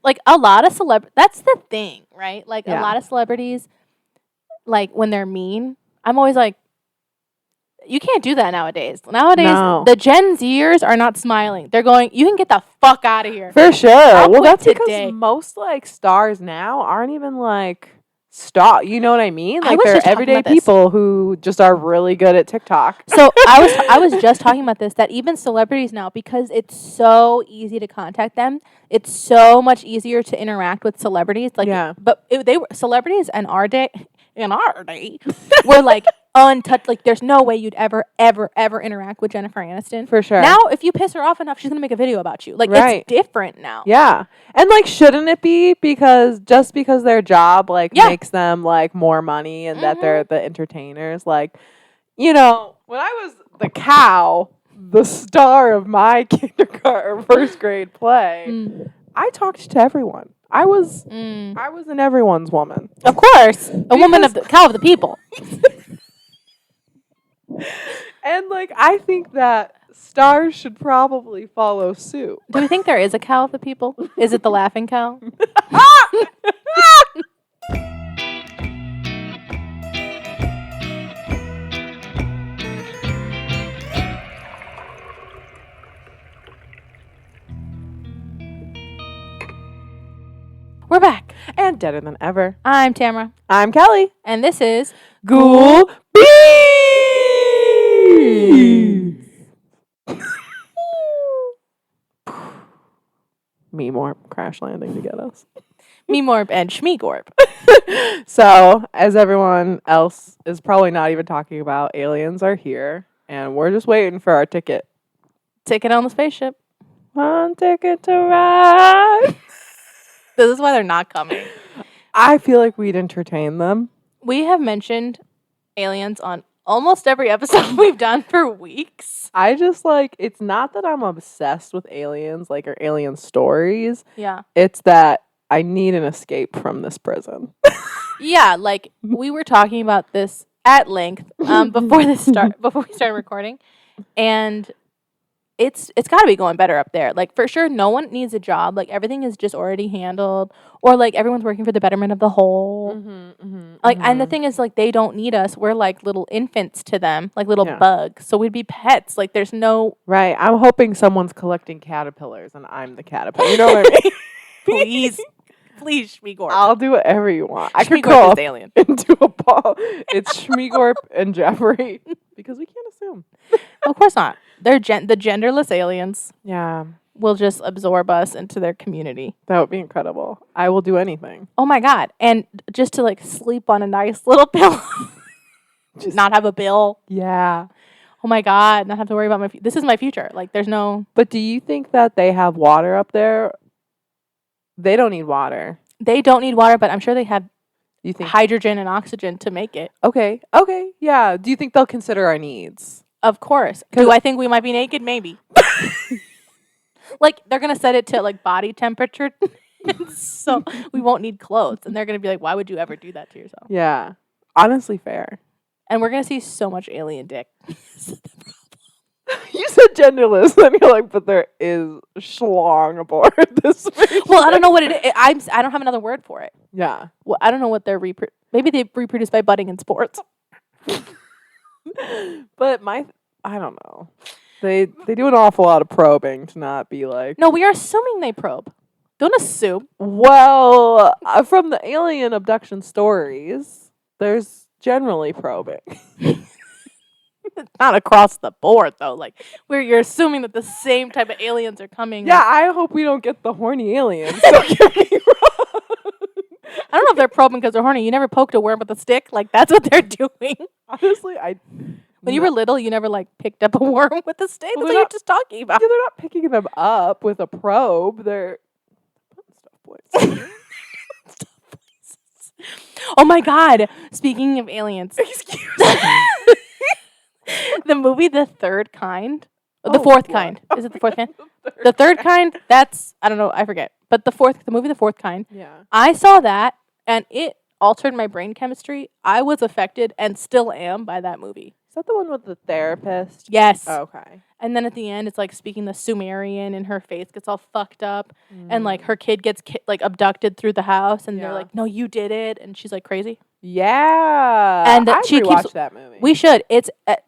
like a lot of that's the thing, right? Like a lot of celebrities, like when they're mean, I'm always like, you can't do that nowadays. The Gen Zers are not smiling. They're going, you can get the fuck out of here. For sure. Well, that's because most like stars now aren't even like you know what I mean? Like they're everyday people who just are really good at TikTok. So I was just talking about this, that even celebrities now, because it's so easy to contact them, it's so much easier to interact with celebrities. Like, but they were celebrities in our day were like untouched. Like, there's no way you'd ever interact with Jennifer Aniston. For sure. Now, if you piss her off enough, she's gonna make a video about you. Like, it's different now. Yeah, and like, shouldn't it be because their job like makes them like more money and that they're the entertainers? Like, you know, when I was the cow, the star of my kindergarten first grade play, I talked to everyone. I was an everyone's woman. Of course. A woman of the cow of the people. And like, I think that stars should probably follow suit. Do we think there is a cow of the people? Is it the laughing cow? We're back. And deader than ever. I'm Tamara. I'm Kelly. And this is Ghoul Me more crash landing to get us. Memorb and Schmeegorb. So, as everyone else is probably not even talking about, aliens are here, and we're just waiting for our ticket. Ticket on the spaceship. One ticket to ride. This is why they're not coming. I feel like we'd entertain them. We have mentioned aliens on almost every episode we've done for weeks. I just like, it's not that I'm obsessed with aliens, like, or alien stories. Yeah. It's that I need an escape from this prison. Yeah, like, we were talking about this at length before we started recording, and it's got to be going better up there. Like, for sure, no one needs a job. Like, everything is just already handled, or like everyone's working for the betterment of the whole. And the thing is, like, they don't need us. We're like little infants to them, like little bugs. So we'd be pets. Like, there's no I'm hoping someone's collecting caterpillars and I'm the caterpillar. You know what I mean? Please, Schmeegorp. I'll do whatever you want. I could go up alien into a ball. It's Schmeegorp and Jeffrey, because we can't assume. Of course not. They're the genderless aliens. Yeah. Will just absorb us into their community. That would be incredible. I will do anything. Oh my God. And just to like sleep on a nice little pillow. Just not have a bill. Yeah. Oh my God. Not have to worry about this is my future. Like, there's no. But do you think that they have water up there? They don't need water. They don't need water, but I'm sure they have you think hydrogen and oxygen to make it. Okay. Yeah. Do you think they'll consider our needs? Of course. Do I think we might be naked? Maybe. Like, they're going to set it to, like, body temperature. So we won't need clothes. And they're going to be like, why would you ever do that to yourself? Yeah. Honestly, fair. And we're going to see so much alien dick. You said genderless, and you're like, but there is schlong aboard this spaceship. Well, I don't know what it is. I don't have another word for it. Yeah. Well, I don't know what they're maybe they reproduce by budding in sports. But I don't know. They do an awful lot of probing to not be like. No, we are assuming they probe. Don't assume. Well, from the alien abduction stories, there's generally probing. Not across the board, though. Like, where you're assuming that the same type of aliens are coming. Yeah, I hope we don't get the horny aliens. Don't get me wrong. I don't know if they're probing because they're horny. You never poked a worm with a stick. Like, that's what they're doing. Honestly, when you were little, you never, like, picked up a worm with a stick? That's what you're just talking about. Yeah, they're not picking them up with a probe. They're putting stuff places. Oh, my God. Speaking of aliens. Excuse me. The movie The Third Kind. The Fourth Kind. Is it The Fourth Kind? The Third Kind, that's, I don't know, I forget. But the movie The Fourth Kind. Yeah. I saw that, and it altered my brain chemistry. I was affected, and still am, by that movie. that the one with the therapist? Yes. Okay. And then at the end, it's like speaking the Sumerian, and her face gets all fucked up, and like her kid gets like abducted through the house, and they're like, "No, you did it," and she's like crazy. Yeah, and she keeps that movie. We should. It's at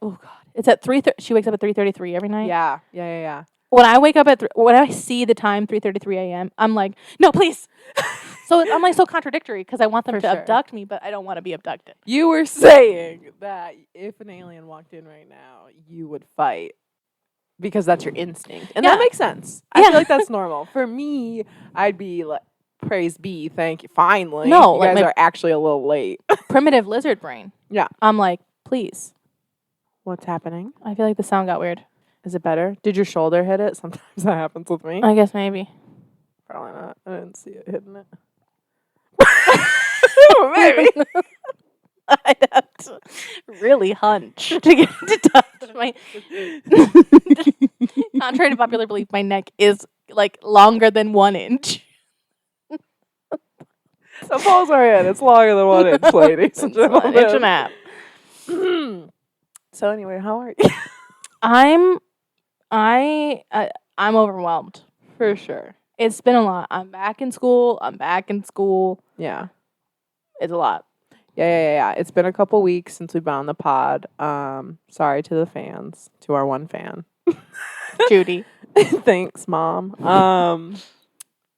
it's at 3:30. She wakes up at 3:33 every night. Yeah. When I wake up when I see the time 3:33 a.m., I'm like, no, please. So I'm like so contradictory because I want them to abduct me, but I don't want to be abducted. You were saying that if an alien walked in right now, you would fight because that's your instinct, and that makes sense. I feel like that's normal. For me, I'd be like, praise be, thank you. Finally, no, you guys are actually a little late. Primitive lizard brain. Yeah, I'm like, please. What's happening? I feel like the sound got weird. Is it better? Did your shoulder hit it? Sometimes that happens with me. I guess maybe. Probably not. I didn't see it hitting it. Maybe. I'd have to really hunch to get to touch my. Contrary to popular belief, my neck is like longer than 1 inch. So balls are in. It's longer than 1 inch, ladies and gentlemen. 1 inch and a half. So anyway, how are you? I'm overwhelmed. For sure. It's been a lot. I'm back in school. Yeah. It's a lot. Yeah. It's been a couple weeks since we've been on the pod. Sorry to the fans, to our one fan. Judy. Thanks, Mom.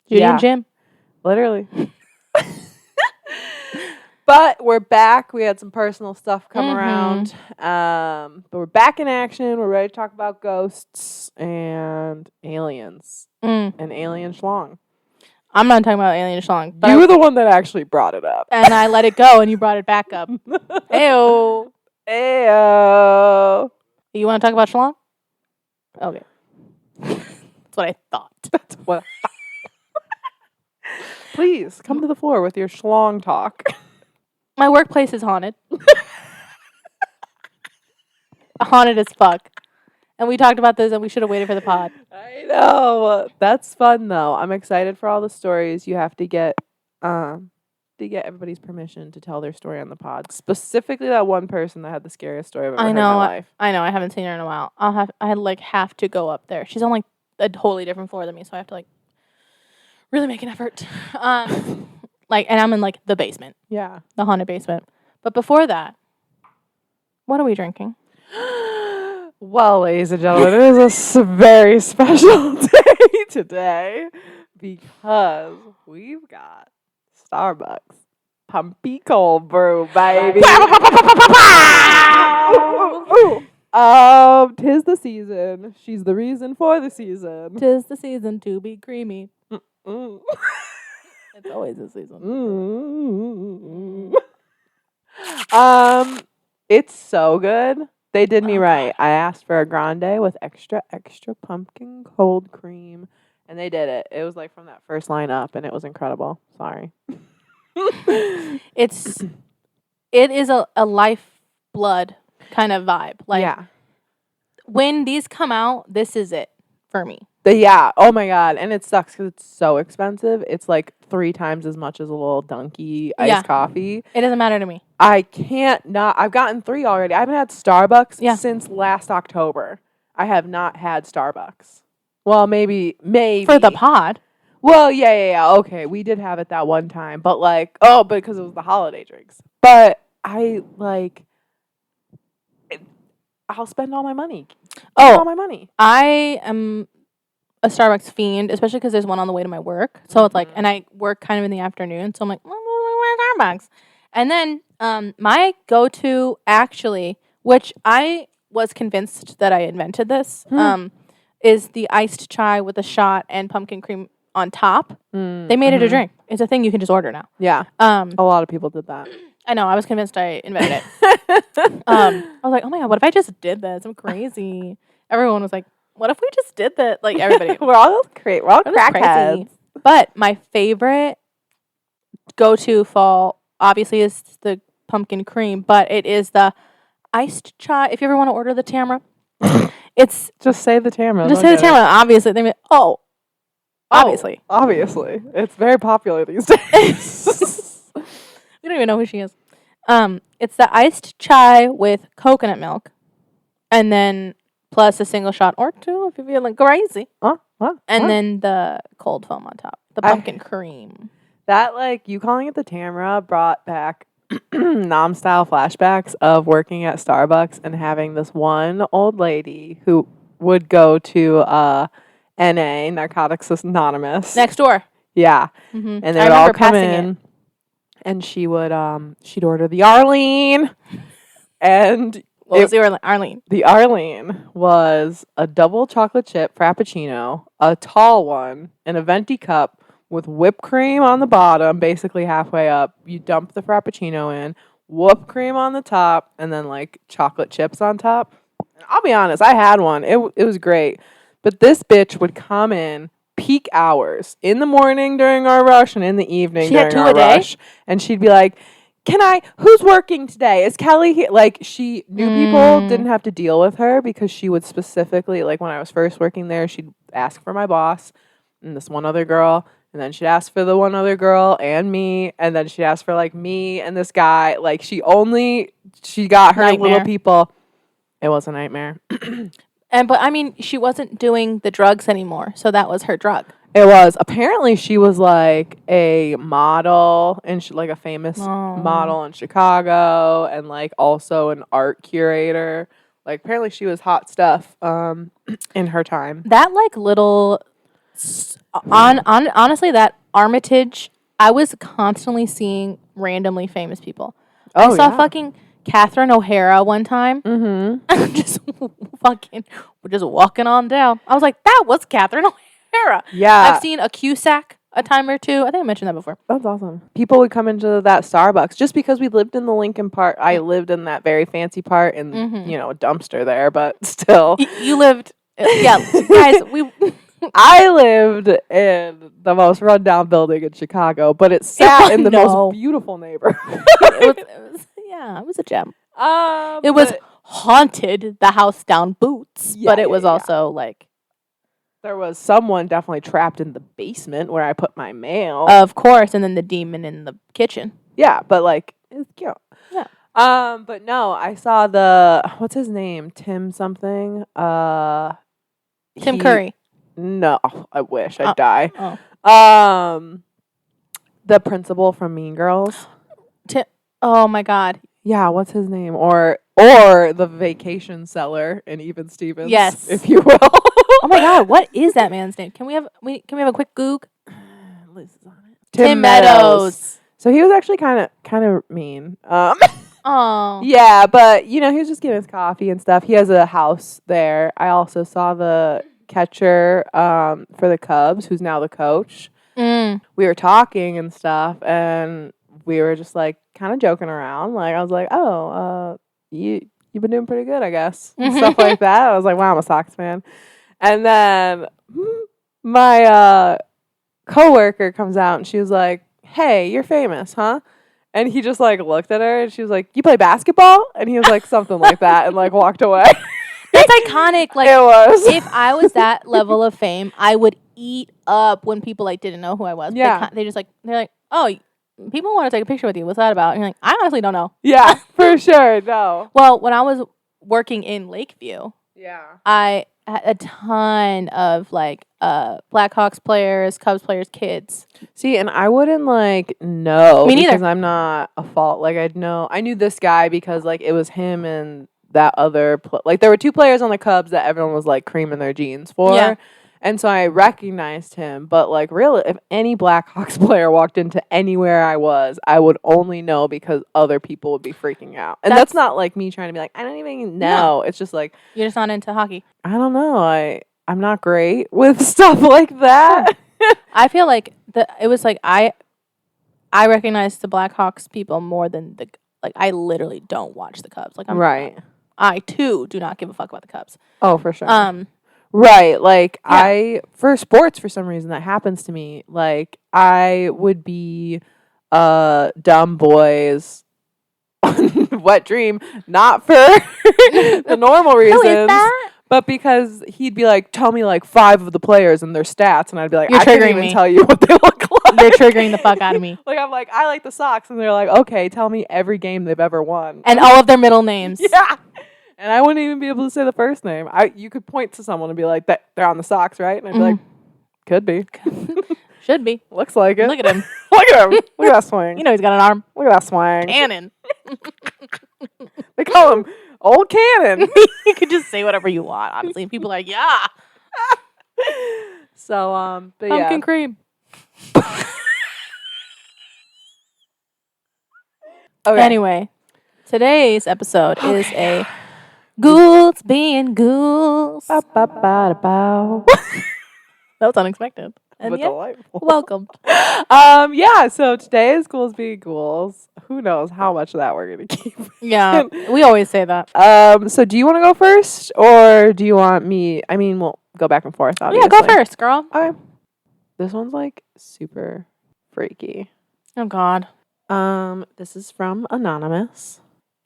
Judy and Jim. Literally. But we're back. We had some personal stuff come around. But we're back in action. We're ready to talk about ghosts and aliens. And alien schlong. I'm not talking about alien schlong. You were the one that actually brought it up. And I let it go, and you brought it back up. Ayo. You want to talk about schlong? Okay. That's what I thought. That's what I thought. Please, come to the floor with your schlong talk. My workplace is haunted. Haunted as fuck. And we talked about this, and we should have waited for the pod. I know. That's fun, though. I'm excited for all the stories. You have to get everybody's permission to tell their story on the pod. Specifically, that one person that had the scariest story I've ever heard in my life. I know. I haven't seen her in a while. I have to go up there. She's on like a totally different floor than me, so I have to like really make an effort. And I'm in like the basement. Yeah, the haunted basement. But before that, what are we drinking? Well, ladies and gentlemen, it is a very special day today because we've got Starbucks Pumpy Cold Brew, baby. 'Tis the season. She's the reason for the season. 'Tis the season to be creamy. It's always the season. It's so good. They did me right. I asked for a grande with extra pumpkin cold cream, and they did it. It was like from that first line up, and it was incredible. Sorry. It is a lifeblood kind of vibe. Like, when these come out, this is it for me. Oh my God. And it sucks because it's so expensive. It's like 3 times as much as a little Dunky iced coffee. It doesn't matter to me. I can't not. I've gotten 3 already. I haven't had Starbucks since last October. I have not had Starbucks. Well, maybe. For the pod. Well, yeah. Okay, we did have it that one time. But because it was the holiday drinks. But I'll spend all my money. All my money. I am a Starbucks fiend, especially because there's one on the way to my work. So it's like, and I work kind of in the afternoon. So I'm like, where's Starbucks? And then my go-to, actually, which I was convinced that I invented this, is the iced chai with a shot and pumpkin cream on top. They made it a drink. It's a thing you can just order now. Yeah. A lot of people did that. I know. I was convinced I invented it. I was like, oh my God, what if I just did this? I'm crazy. Everyone was like, what if we just did that? Like, everybody. We're all crackheads. But my favorite go-to fall, obviously, is the pumpkin cream. But it is the iced chai. If you ever want to order the Tamra, it's... Just say the Tamra. Just say the Tamra. Obviously. They mean, obviously. Obviously. It's very popular these days. We don't even know who she is. It's the iced chai with coconut milk. And then plus a single shot or two if you're feeling crazy. And then the cold foam on top. The pumpkin cream. That, like, you calling it the Tamara brought back nom-style flashbacks of working at Starbucks and having this one old lady who would go to NA, Narcotics Anonymous. Next door. Yeah. Mm-hmm. And they would all come in. And she would, she'd order the Arlene. And what was the Arlene? The Arlene was a double chocolate chip frappuccino, a tall one, in a venti cup with whipped cream on the bottom, basically halfway up. You dump the frappuccino in, whipped cream on the top, and then like chocolate chips on top. And I'll be honest, I had one. It was great. But this bitch would come in peak hours in the morning during our rush and in the evening during our rush. And she'd be like, who's working today? Is Kelly here? Like, she knew people didn't have to deal with her because she would specifically, like, when I was first working there, she'd ask for my boss and this one other girl. And then she'd ask for the one other girl and me. And then she'd ask for, like, me and this guy. Like, she got her little people. It was a nightmare. But, I mean, she wasn't doing the drugs anymore. So that was her drug. It was. Apparently, she was, like, a model, and like a famous model in Chicago, and, like, also an art curator. Like, apparently she was hot stuff in her time. That, like, little... honestly, that Armitage, I was constantly seeing randomly famous people. I saw fucking Catherine O'Hara one time. Mm-hmm. just walking on down. I was like, that was Catherine O'Hara. Yeah. I've seen a Cusack a time or two. I think I mentioned that before. That's awesome. People would come into that Starbucks just because we lived in the Lincoln part. I lived in that very fancy part and, a dumpster there, but still. You lived... yeah, guys, I lived in the most rundown building in Chicago, but it sat in the most beautiful neighborhood. it was a gem. It was haunted, the house down Boots, but it was also like... There was someone definitely trapped in the basement where I put my mail. Of course, and then the demon in the kitchen. Yeah, but like, it's cute. Yeah. But no, I saw what's his name? Tim something? Tim Curry. No, I wish I'd die. Oh. The principal from Mean Girls. Oh my God. Yeah, what's his name? Or the vacation seller in Even Stevens. Yes, if you will. Oh my God, what is that man's name? Can we have a quick goog? Liz is on it. Tim Meadows. So he was actually kind of mean. Oh. Yeah, but he was just getting his coffee and stuff. He has a house there. I also saw the catcher for the Cubs, who's now the coach. We were talking and stuff, and we were just like kind of joking around. Like, I was like, "Oh, you've been doing pretty good, I guess." And stuff like that. I was like, "Wow, I'm a Sox fan." And then my coworker comes out, and she was like, "Hey, you're famous, huh?" And he just like looked at her, and she was like, "You play basketball?" And he was like, something like that, and like walked away. That's iconic. Like, it was. If I was that level of fame, I would eat up when people like didn't know who I was. Yeah. They're like, "Oh, people want to take a picture with you. What's that about?" And you're like, "I honestly don't know." Yeah, for sure. No. Well, when I was working in Lakeview, yeah, I had a ton of like Blackhawks players, Cubs players, kids. See, and I wouldn't like know. Me neither. Because I'm not a fault. Like I knew this guy because like it was him and that other like there were two players on the Cubs that everyone was like creaming their jeans for. Yeah. And so I recognized him, but like really, if any Blackhawks player walked into anywhere I was, I would only know because other people would be freaking out. And that's not like me trying to be like, I don't even know. No. It's just like you're just not into hockey. I don't know. I'm not great with stuff like that. I feel like it was like I recognized the Blackhawks people more than I literally don't watch the Cubs. Like right. I too do not give a fuck about the Cubs. Oh, for sure. Right, like, yeah. For sports, for some reason, that happens to me. Like, I would be dumb boys, wet dream, not for the normal reasons. Who is that? But because he'd be like, tell me, like, 5 of the players and their stats, and I'd be like, I can't even tell you what they look like. They're triggering the fuck out of me. Like, I'm like, I like the Sox, and they're like, okay, tell me every game they've ever won. And all of their middle names. Yeah. And I wouldn't even be able to say the first name. You could point to someone and be like, "That they're on the socks, right?" And I'd be like, "Could be, should be. Looks like it. Look at him. Look at him. Look at that swing. You know he's got an arm. Look at that swing. Cannon. They call him Old Cannon." You could just say whatever you want, honestly. And people are like, yeah. So, but Pumpkin cream. Okay. Anyway, today's episode is a ghouls being ghouls. Ba-ba-ba-da-bow. That was unexpected. And But yet, delightful. welcome. Yeah, so today is Ghouls Being Ghouls. Who knows how much of that we're going to keep. Yeah, we always say that. So do you want to go first, or do you want me? I mean, we'll go back and forth, obviously. Yeah, go first, girl. Okay. This one's, like, super freaky. Oh, God. This is from Anonymous.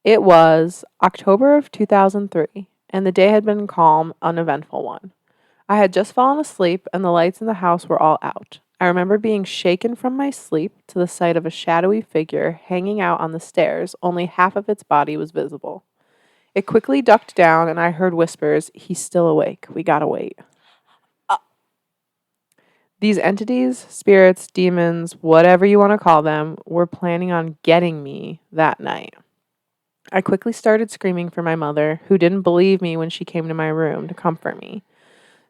It was October of 2003, and the day had been a calm, uneventful one. I had just fallen asleep, and the lights in the house were all out. I remember being shaken from my sleep to the sight of a shadowy figure hanging out on the stairs. Only half of its body was visible. It quickly ducked down, and I heard whispers, "He's still awake. We gotta wait." These entities, spirits, demons, whatever you want to call them, were planning on getting me that night. I quickly started screaming for my mother, who didn't believe me when she came to my room to comfort me.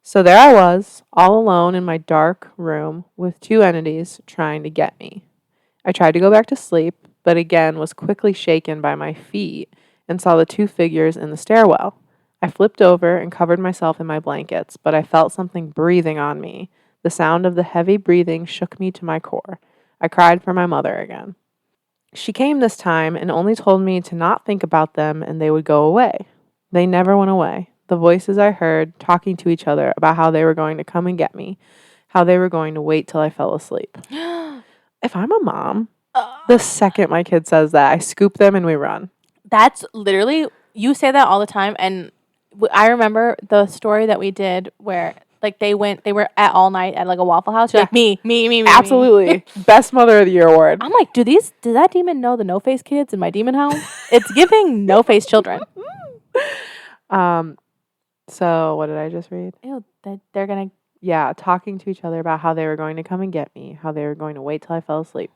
So there I was, all alone in my dark room with two entities trying to get me. I tried to go back to sleep, but again was quickly shaken by my feet and saw the two figures in the stairwell. I flipped over and covered myself in my blankets, but I felt something breathing on me. The sound of the heavy breathing shook me to my core. I cried for my mother again. She came this time and only told me to not think about them and they would go away. They never went away. The voices I heard talking to each other about how they were going to come and get me, how they were going to wait till I fell asleep. If I'm a mom, the second my kid says that, I scoop them and we run. That's literally, you say that all the time. And I remember the story that we did where like they were at all night at like a Waffle House. You're like, me. Absolutely. Best Mother of the Year award. I'm like, does that demon know the no-face kids in my demon house? It's giving no-face children. So what did I just read? Ew, that they're going to. Yeah, talking to each other about how they were going to come and get me, how they were going to wait till I fell asleep.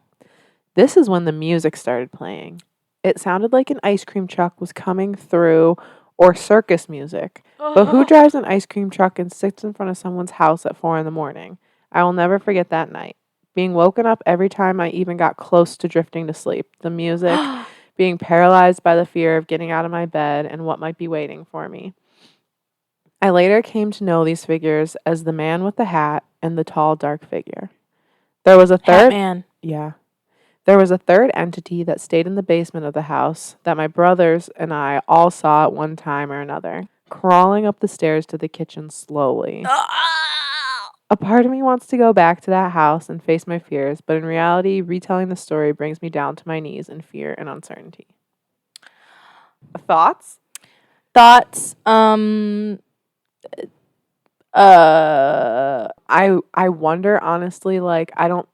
This is when the music started playing. It sounded like an ice cream truck was coming through or circus music. But who drives an ice cream truck and sits in front of someone's house at 4 a.m? I will never forget that night. Being woken up every time I even got close to drifting to sleep. The music, being paralyzed by the fear of getting out of my bed and what might be waiting for me. I later came to know these figures as the man with the hat and the tall, dark figure. There was a third... Hat man. Yeah. There was a third entity that stayed in the basement of the house that my brothers and I all saw at one time or another, crawling up the stairs to the kitchen slowly. A part of me wants to go back to that house and face my fears, but in reality, retelling the story brings me down to my knees in fear and uncertainty. Thoughts? I wonder, honestly, like, I don't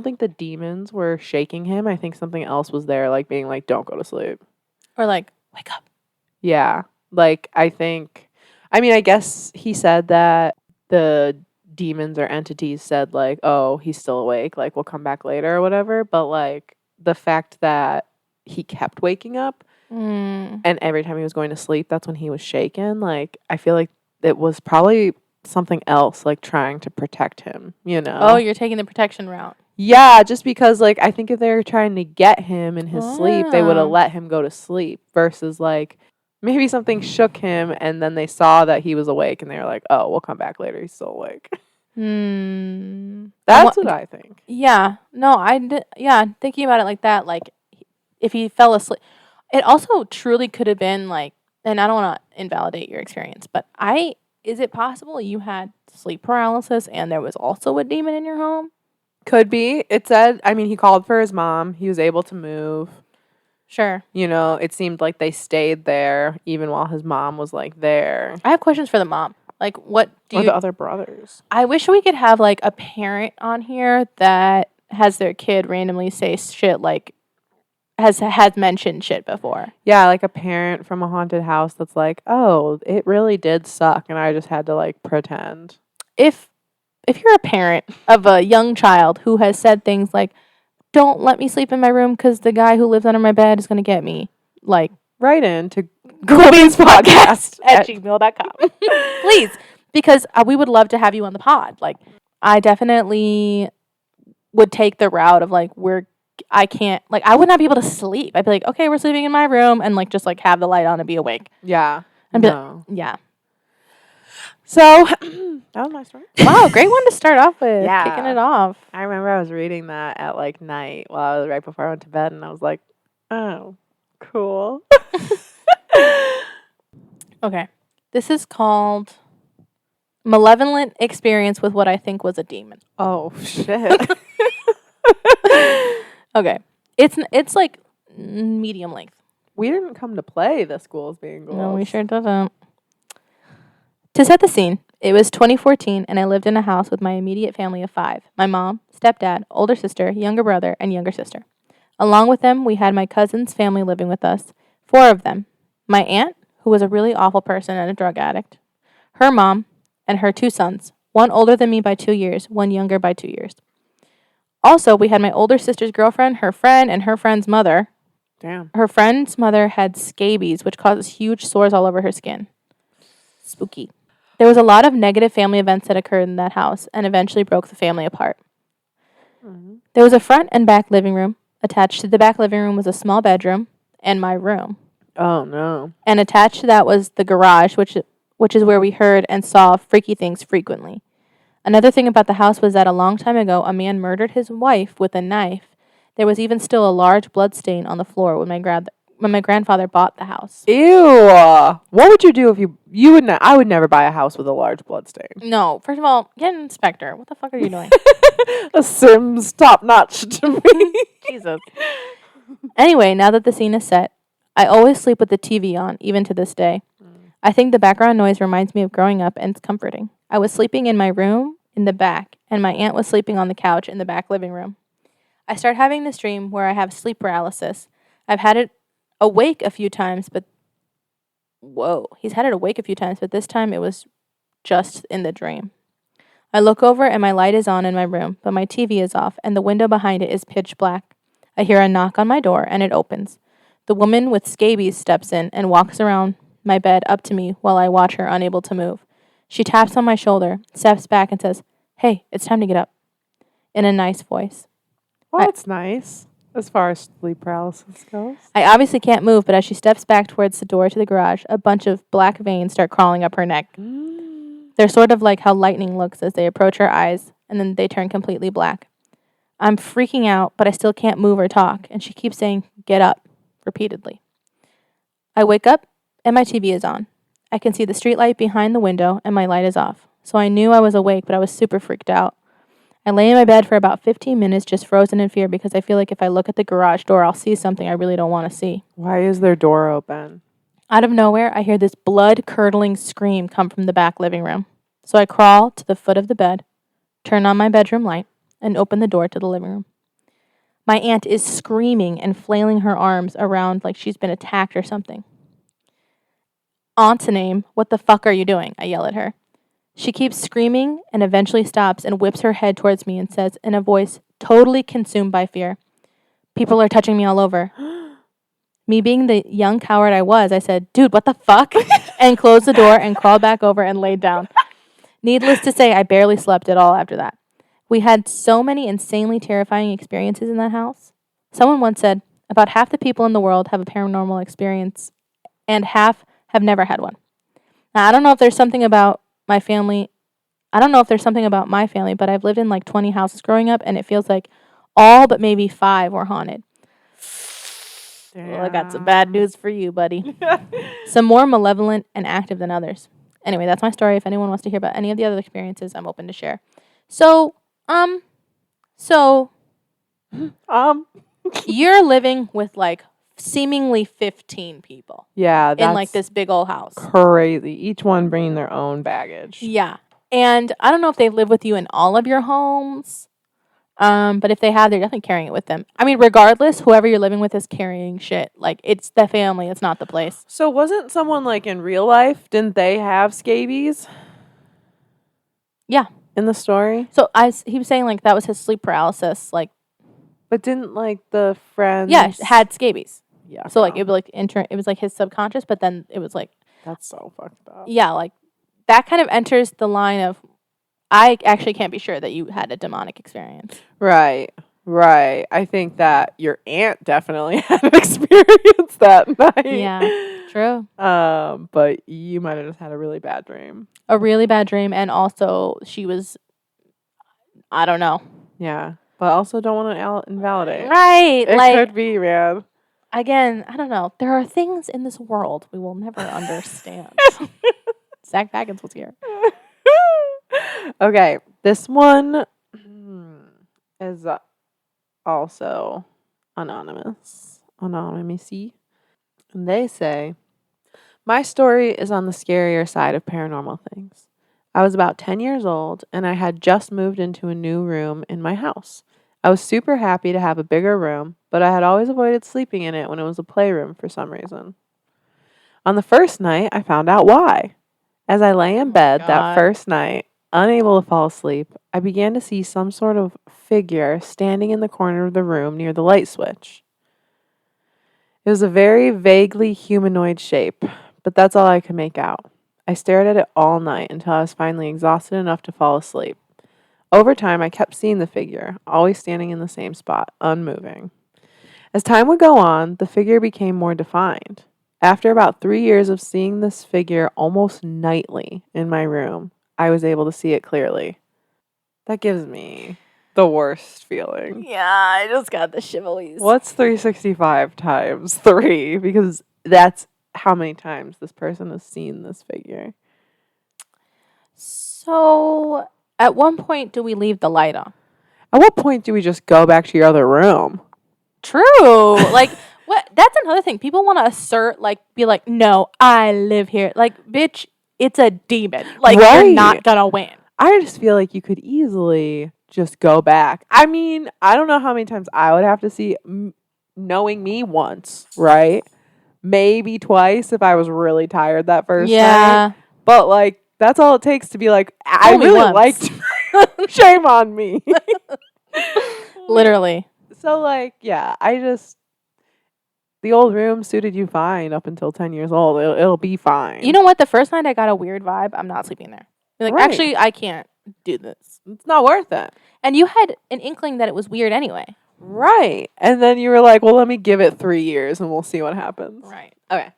think the demons were shaking him. I think something else was there, like being like, don't go to sleep. Or like, wake up. Yeah. Like, I guess he said that the demons or entities said like, oh, he's still awake. Like, we'll come back later or whatever. But like the fact that he kept waking up and every time he was going to sleep, that's when he was shaken. Like, I feel like it was probably something else, like trying to protect him, you know? Oh, you're taking the protection route. Yeah, just because, like, I think if they were trying to get him in his sleep, they would have let him go to sleep versus, like, maybe something shook him and then they saw that he was awake and they were like, oh, we'll come back later. He's still awake. That's what I think. Yeah. No, thinking about it like that, like, if he fell asleep. It also truly could have been, like, and I don't want to invalidate your experience, but is it possible you had sleep paralysis and there was also a demon in your home? Could be. It said, he called for his mom. He was able to move. Sure. You know, it seemed like they stayed there even while his mom was, like, there. I have questions for the mom. Like, what do or the other brothers. I wish we could have, like, a parent on here that has their kid randomly say shit like, has mentioned shit before. Yeah, like a parent from a haunted house that's like, oh, it really did suck, and I just had to like pretend. If you're a parent of a young child who has said things like, don't let me sleep in my room because the guy who lives under my bed is going to get me, like, write in to ghoulier@gmail.com. Please, because we would love to have you on the pod. Like, I definitely would take the route of, like, I can't, like, I would not be able to sleep. I'd be like, okay, we're sleeping in my room, and, like, just, like, have the light on and be awake. Yeah. And no. Yeah. So, that was my story. Wow, great one to start off with. Yeah. Kicking it off. I remember I was reading that at, like, night while I was right before I went to bed, and I was like, oh, cool. Okay. This is called Malevolent Experience with What I Think Was a Demon. Oh, shit. Okay. It's like medium length. We didn't come to play the Schools Being Ghouls. No, we sure didn't. To set the scene, it was 2014, and I lived in a house with my immediate family of 5. My mom, stepdad, older sister, younger brother, and younger sister. Along with them, we had my cousin's family living with us, 4 of them. My aunt, who was a really awful person and a drug addict. Her mom, and her 2 sons, one older than me by 2 years, one younger by 2 years. Also, we had my older sister's girlfriend, her friend, and her friend's mother. Damn. Her friend's mother had scabies, which causes huge sores all over her skin. Spooky. There was a lot of negative family events that occurred in that house and eventually broke the family apart. Mm-hmm. There was a front and back living room. Attached to the back living room was a small bedroom and my room. Oh, no. And attached to that was the garage, which is where we heard and saw freaky things frequently. Another thing about the house was that a long time ago, a man murdered his wife with a knife. There was even still a large blood stain on the floor when my grandfather bought the house. Ew. What would you do if you would not? I would never buy a house with a large blood stain. No. First of all, get an inspector. What the fuck are you doing? A Sims top notch to me. Jesus. Anyway, now that the scene is set, I always sleep with the TV on, even to this day. I think the background noise reminds me of growing up, and it's comforting. I was sleeping in my room in the back, and my aunt was sleeping on the couch in the back living room. I start having this dream where I have sleep paralysis. I've had it awake a few times, but he's had it awake a few times, but this time it was just in the dream. I look over and my light is on in my room, but my TV is off, and the window behind it is pitch black. I hear a knock on my door, and it opens. The woman with scabies steps in and walks around my bed up to me while I watch her, unable to move. She taps on my shoulder, steps back, and says, "Hey, it's time to get up," in a nice voice. Well, that's nice, as far as sleep paralysis goes. I obviously can't move, but as she steps back towards the door to the garage, a bunch of black veins start crawling up her neck. They're sort of like how lightning looks as they approach her eyes, and then they turn completely black. I'm freaking out, but I still can't move or talk, and she keeps saying, "Get up," repeatedly. I wake up, and my TV is on. I can see the streetlight behind the window, and my light is off. So I knew I was awake, but I was super freaked out. I lay in my bed for about 15 minutes, just frozen in fear, because I feel like if I look at the garage door, I'll see something I really don't want to see. Why is their door open? Out of nowhere, I hear this blood-curdling scream come from the back living room. So I crawl to the foot of the bed, turn on my bedroom light, and open the door to the living room. My aunt is screaming and flailing her arms around like she's been attacked or something. "Aunt's name, what the fuck are you doing?" I yell at her. She keeps screaming and eventually stops and whips her head towards me and says in a voice totally consumed by fear, "People are touching me all over." Me being the young coward I was, I said, "Dude, what the fuck?" and closed the door and crawled back over and laid down. Needless to say, I barely slept at all after that. We had so many insanely terrifying experiences in that house. Someone once said, about half the people in the world have a paranormal experience and half have never had one. Now, I don't know if there's something about my family, but I've lived in like 20 houses growing up, and it feels like all but maybe 5 were haunted. Well, I got some bad news for you, buddy. Some more malevolent and active than others. Anyway, that's my story. If anyone wants to hear about any of the other experiences, I'm open to share. So, you're living with like seemingly 15 people. Yeah, that's in like this big old house. Crazy. Each one bringing their own baggage. Yeah. And I don't know if they live with you in all of your homes. But if they have, they're definitely carrying it with them. I mean, regardless, whoever you're living with is carrying shit. Like, it's the family. It's not the place. So wasn't someone like in real life? Didn't they have scabies? Yeah. In the story. So he was saying like that was his sleep paralysis. Like, but didn't like the friends? Yeah, had scabies. Yeah. So like it was like it was like his subconscious, but then it was like that's so fucked up. Yeah, like that kind of enters the line of I actually can't be sure that you had a demonic experience. Right. I think that your aunt definitely had an experience that night. Yeah, true. But you might have just had a really bad dream. A really bad dream, and also she was, I don't know. Yeah, but also don't want to invalidate. Right. It could be, man. Again, I don't know. There are things in this world we will never understand. Zach Baggins was here. Okay, this one is also anonymous. Anonymous-y. And they say, my story is on the scarier side of paranormal things. I was about 10 years old, and I had just moved into a new room in my house. I was super happy to have a bigger room, but I had always avoided sleeping in it when it was a playroom for some reason. On the first night, I found out why. As I lay in bed that first night, unable to fall asleep, I began to see some sort of figure standing in the corner of the room near the light switch. It was a very vaguely humanoid shape, but that's all I could make out. I stared at it all night until I was finally exhausted enough to fall asleep. Over time, I kept seeing the figure, always standing in the same spot, unmoving. As time would go on, the figure became more defined. After about 3 years of seeing this figure almost nightly in my room, I was able to see it clearly. That gives me the worst feeling. Yeah, I just got the shivelies. What's 365 times 3? Because that's how many times this person has seen this figure. So, at one point, do we leave the light on? At what point do we just go back to your other room? True. Like, what? That's another thing. People want to assert, like, be like, no, I live here. Like, bitch, it's a demon. Like, right. You're not gonna win. I just feel like you could easily just go back. I mean, I don't know how many times I would have to see, knowing me once, right? Maybe twice if I was really tired that first night. But, like, that's all it takes to be like, I only really once. liked shame on me. Literally. So, like, yeah, the old room suited you fine up until 10 years old. It'll be fine. You know what? The first night I got a weird vibe, I'm not sleeping there. Like, right. Actually, I can't do this. It's not worth it. And you had an inkling that it was weird anyway. Right. And then you were like, well, let me give it 3 years and we'll see what happens. Right. Okay.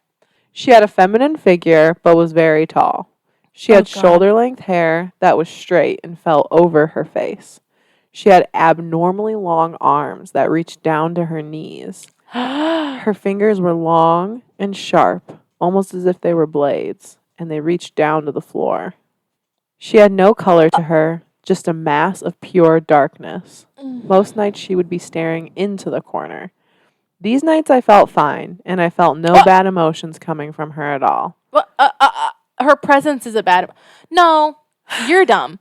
She had a feminine figure, but was very tall. She had shoulder-length hair that was straight and fell over her face. She had abnormally long arms that reached down to her knees. Her fingers were long and sharp, almost as if they were blades, and they reached down to the floor. She had no color to her, just a mass of pure darkness. Most nights she would be staring into the corner. These nights I felt fine, and I felt no bad emotions coming from her at all. Her presence is a bad... No, you're dumb.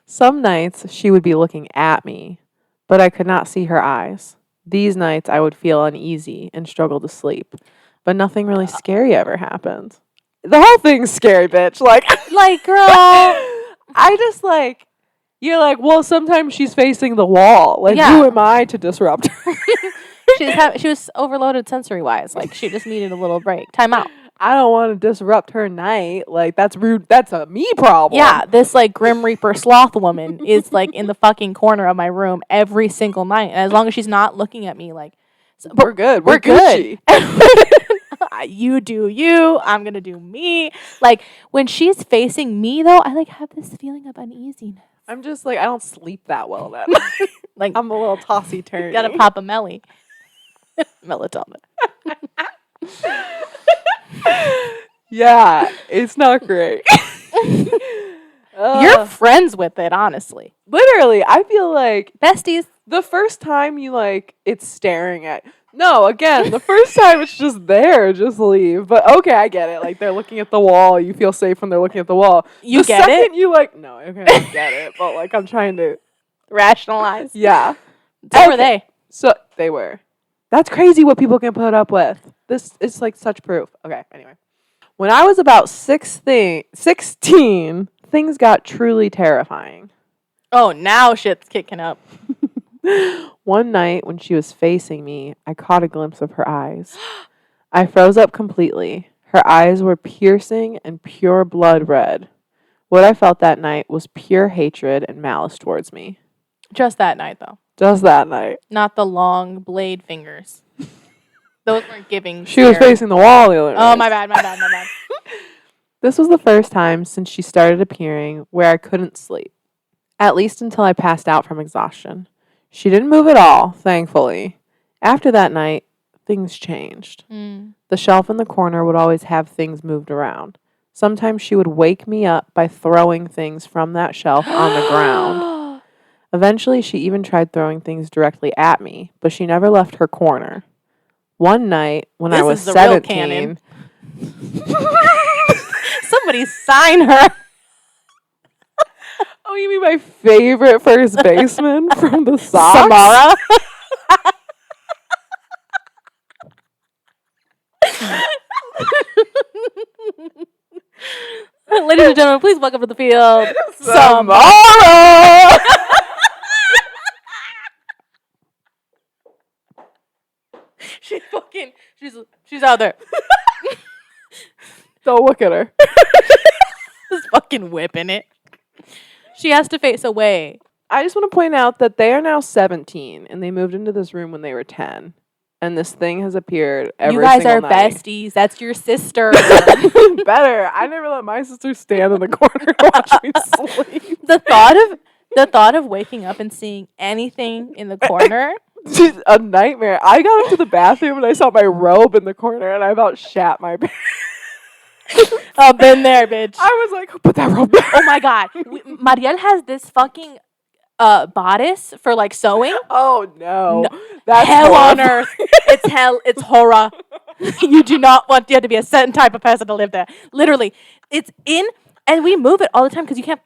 Some nights she would be looking at me, but I could not see her eyes. These nights I would feel uneasy and struggle to sleep, but nothing really scary ever happened. The whole thing's scary, bitch. Like, girl. I just, like, you're like, well, sometimes she's facing the wall. Like, who am I to disrupt her? She was overloaded sensory-wise. Like, she just needed a little break. Time out. I don't want to disrupt her night. Like, that's rude. That's a me problem. Yeah, this, like, Grim Reaper sloth woman is, like, in the fucking corner of my room every single night. And as long as she's not looking at me, like... we're good. We're good. You do you. I'm going to do me. Like, when she's facing me, though, I, like, have this feeling of uneasiness. I'm just, like, I don't sleep that well then. Like, I'm a little tossy-turny. Gotta pop a melly. Melatonin. Yeah, it's not great. You're friends with it, honestly. Literally, I feel like besties. The first time you like it's staring at. No, again, the first time it's just there, just leave. But okay, I get it. Like they're looking at the wall. You feel safe when they're looking at the wall. You the get second it? You like no, okay, I get it. But like I'm trying to. rationalize. Yeah. So were they. So they were. That's crazy what people can put up with. This is like such proof. Okay, anyway. When I was about 16, things got truly terrifying. Oh, now shit's kicking up. One night when she was facing me, I caught a glimpse of her eyes. I froze up completely. Her eyes were piercing and pure blood red. What I felt that night was pure hatred and malice towards me. Just that night, though. Just that night. Not the long blade fingers. Those weren't giving. She was facing the wall the other night. Oh, my bad. This was the first time since she started appearing where I couldn't sleep. At least until I passed out from exhaustion. She didn't move at all, thankfully. After that night, things changed. The shelf in the corner would always have things moved around. Sometimes she would wake me up by throwing things from that shelf on the ground. Eventually, she even tried throwing things directly at me, but she never left her corner. One night, when I was 17... Somebody sign her. Oh, you mean my favorite first baseman from the Sox? Samara? Ladies and gentlemen, please welcome to the field, Samara! She's out there. Don't look at her. Just fucking whipping it. She has to face away. I just want to point out that they are now 17, and they moved into this room when they were 10. And this thing has appeared every single night. You guys are besties. That's your sister. Better. I never let my sister stand in the corner and watch me sleep. The thought of waking up and seeing anything in the corner. It's a nightmare. I got into the bathroom and I saw my robe in the corner and I about shat my pants. I've been there, bitch. I was like, put that robe back. Oh my god. Mariel has this fucking bodice for like sewing. Oh no. That's hell on earth. It's hell. It's horror. You do not want there to be a certain type of person to live there. Literally. It's in, and we move it all the time because you have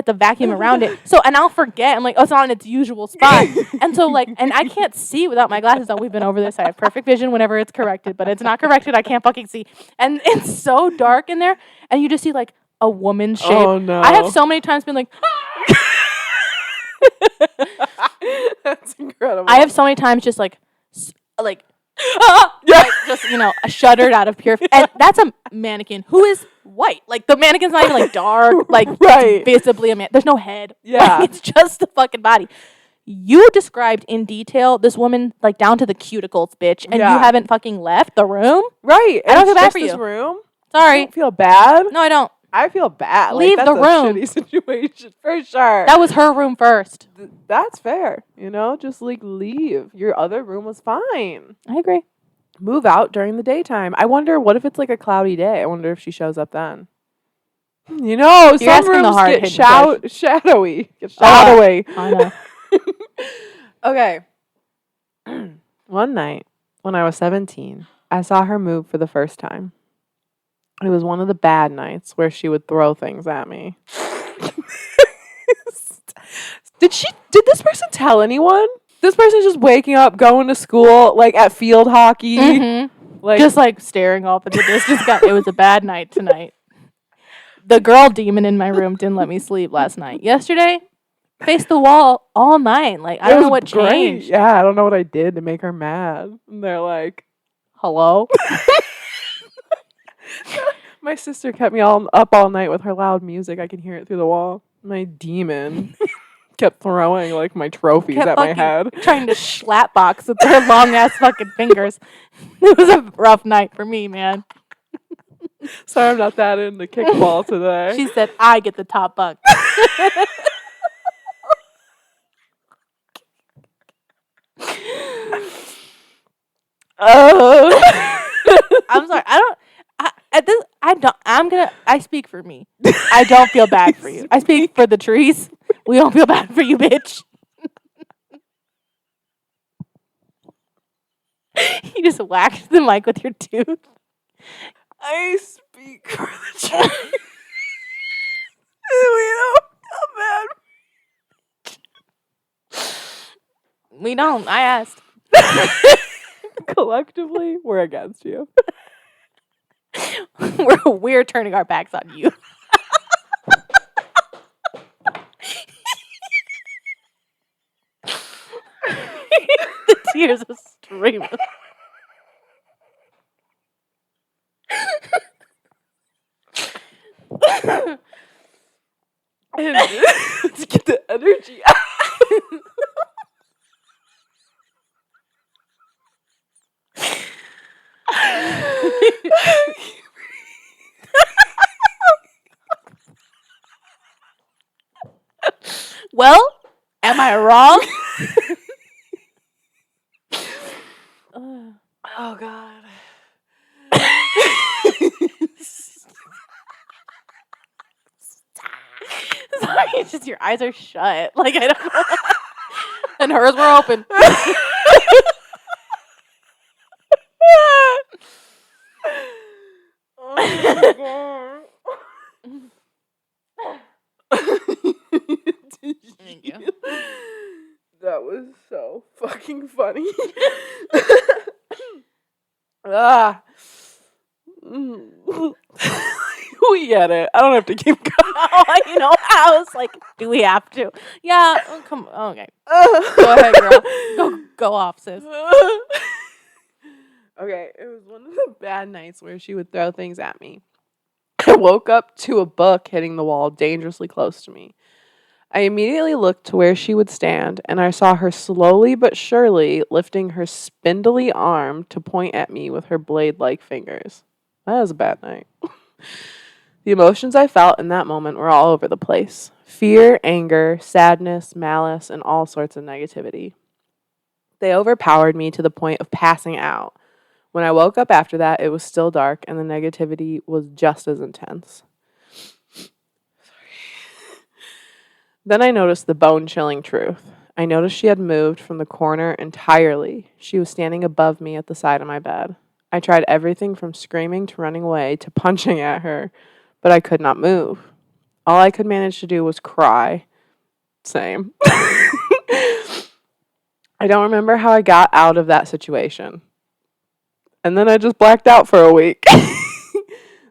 to vacuum around it. So, and I'll forget. I'm like, oh, it's not in its usual spot. And so like, and I can't see without my glasses on. We've been over this. I have perfect vision whenever it's corrected, but it's not corrected. I can't fucking see. And it's so dark in there. And you just see like a woman's shape. Oh no. I have so many times been like, that's incredible. I have so many times just like just shuddered out of pure. And that's a mannequin who is white. Like the mannequin's not even like dark, like right. Visibly a man. There's no head. Yeah, like, it's just the fucking body. You described in detail this woman like down to the cuticles, bitch, and you haven't fucking left the room. Right. I don't feel bad for this you. Room. Sorry. I don't feel bad. No, I don't. I feel bad. Leave that's the room. A shitty situation for sure. That was her room first. That's fair. Just like leave. Your other room was fine. I agree. Move out during the daytime. I wonder what if it's like a cloudy day. I wonder if she shows up then. You're some rooms get shadowy. Get shadowy. I know. Okay. One night when I was 17, I saw her move for the first time. It was one of the bad nights where she would throw things at me. Did this person tell anyone? This person's just waking up, going to school, like at field hockey. Mm-hmm. Like just like staring off at the distance. It was a bad night tonight. The girl demon in my room didn't let me sleep last night. Yesterday, faced the wall all night. Like, I don't know what changed. Yeah, I don't know what I did to make her mad. And they're like, hello? My sister kept me up all night with her loud music. I can hear it through the wall. My demon kept throwing like my trophies at my head. Trying to slap box with her long ass fucking fingers. It was a rough night for me, man. Sorry, I'm not that into kickball today. She said, I get the top buck. Oh. I'm sorry. I speak for me. I don't feel bad for you. I speak for the trees. We don't feel bad for you, bitch. You just whacked the mic with your tooth. I speak for the trees. We don't feel bad. We don't. I asked. Collectively, we're against you. We're turning our backs on you. The tears are streaming. Let's get the energy out. Well, am I wrong? Oh God. Sorry, it's just your eyes are shut. Like, I don't know. And hers were open. Oh my God. Thank you. That was so fucking funny. Ah. We get it. I don't have to keep going. You know, I was like, do we have to? Yeah. Oh, come on. Okay. Go ahead, girl. Go off, sis. Okay, it was one of the bad nights where she would throw things at me. I woke up to a book hitting the wall dangerously close to me. I immediately looked to where she would stand, and I saw her slowly but surely lifting her spindly arm to point at me with her blade-like fingers. That was a bad night. The emotions I felt in that moment were all over the place. Fear, anger, sadness, malice, and all sorts of negativity. They overpowered me to the point of passing out. When I woke up after that, it was still dark, and the negativity was just as intense. Then I noticed the bone-chilling truth. I noticed she had moved from the corner entirely. She was standing above me at the side of my bed. I tried everything from screaming to running away to punching at her, but I could not move. All I could manage to do was cry. Same. I don't remember how I got out of that situation. And then I just blacked out for a week.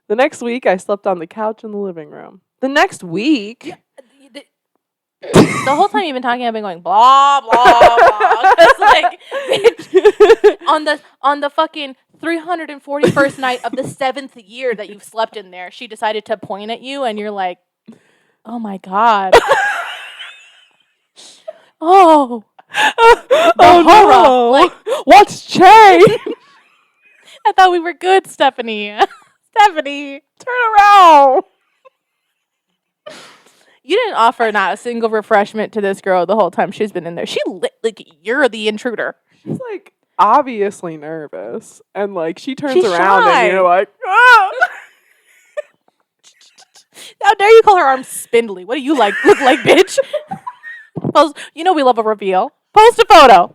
The next week, I slept on the couch in the living room. The next week? The whole time you've been talking, I've been going blah blah blah. Cause like, bitch, on the fucking 341st night of the 7th year that you've slept in there, she decided to point at you, and you're like, oh my God. Oh, Oh horror. no! Like, What's changed? I thought we were good, Stephanie. Stephanie, Turn around. you didn't offer not a single refreshment to this girl the whole time she's been in there. Like, you're the intruder. She's like obviously nervous, and like she turns She's around, shy. and you're like, ah! How dare you call her arms spindly? What do you look like, bitch? You know we love a reveal. Post a photo.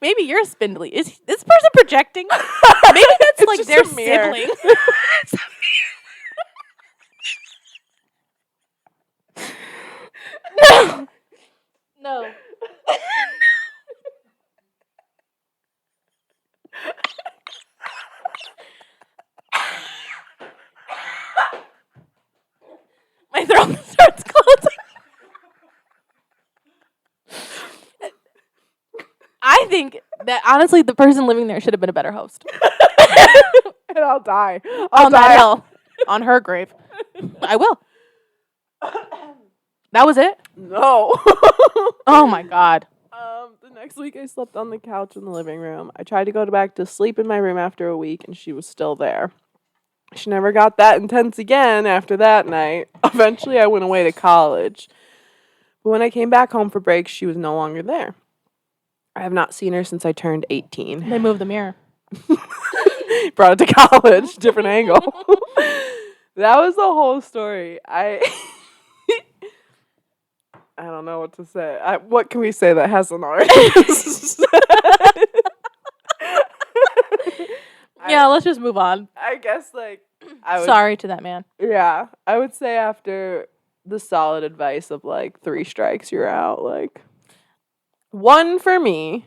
Maybe you're spindly. Is this person projecting? Maybe that's like their sibling. No. My throat starts closing. I think that honestly, the person living there should have been a better host. And I'll die. On that hill, on her grave. I will. That was it? No. Oh my God. The next week I slept on the couch in the living room. I tried to go back to sleep in my room after a week, and she was still there. She never got that intense again after that night. Eventually I went away to college. But when I came back home for breaks, she was no longer there. I have not seen her since I turned 18. They moved the mirror. Brought it to college, different angle. That was the whole story. I don't know what to say. What can we say that hasn't already? Yeah, let's just move on. I guess Sorry to that man. Yeah, I would say after the solid advice of 3 strikes, you're out. 1 for me.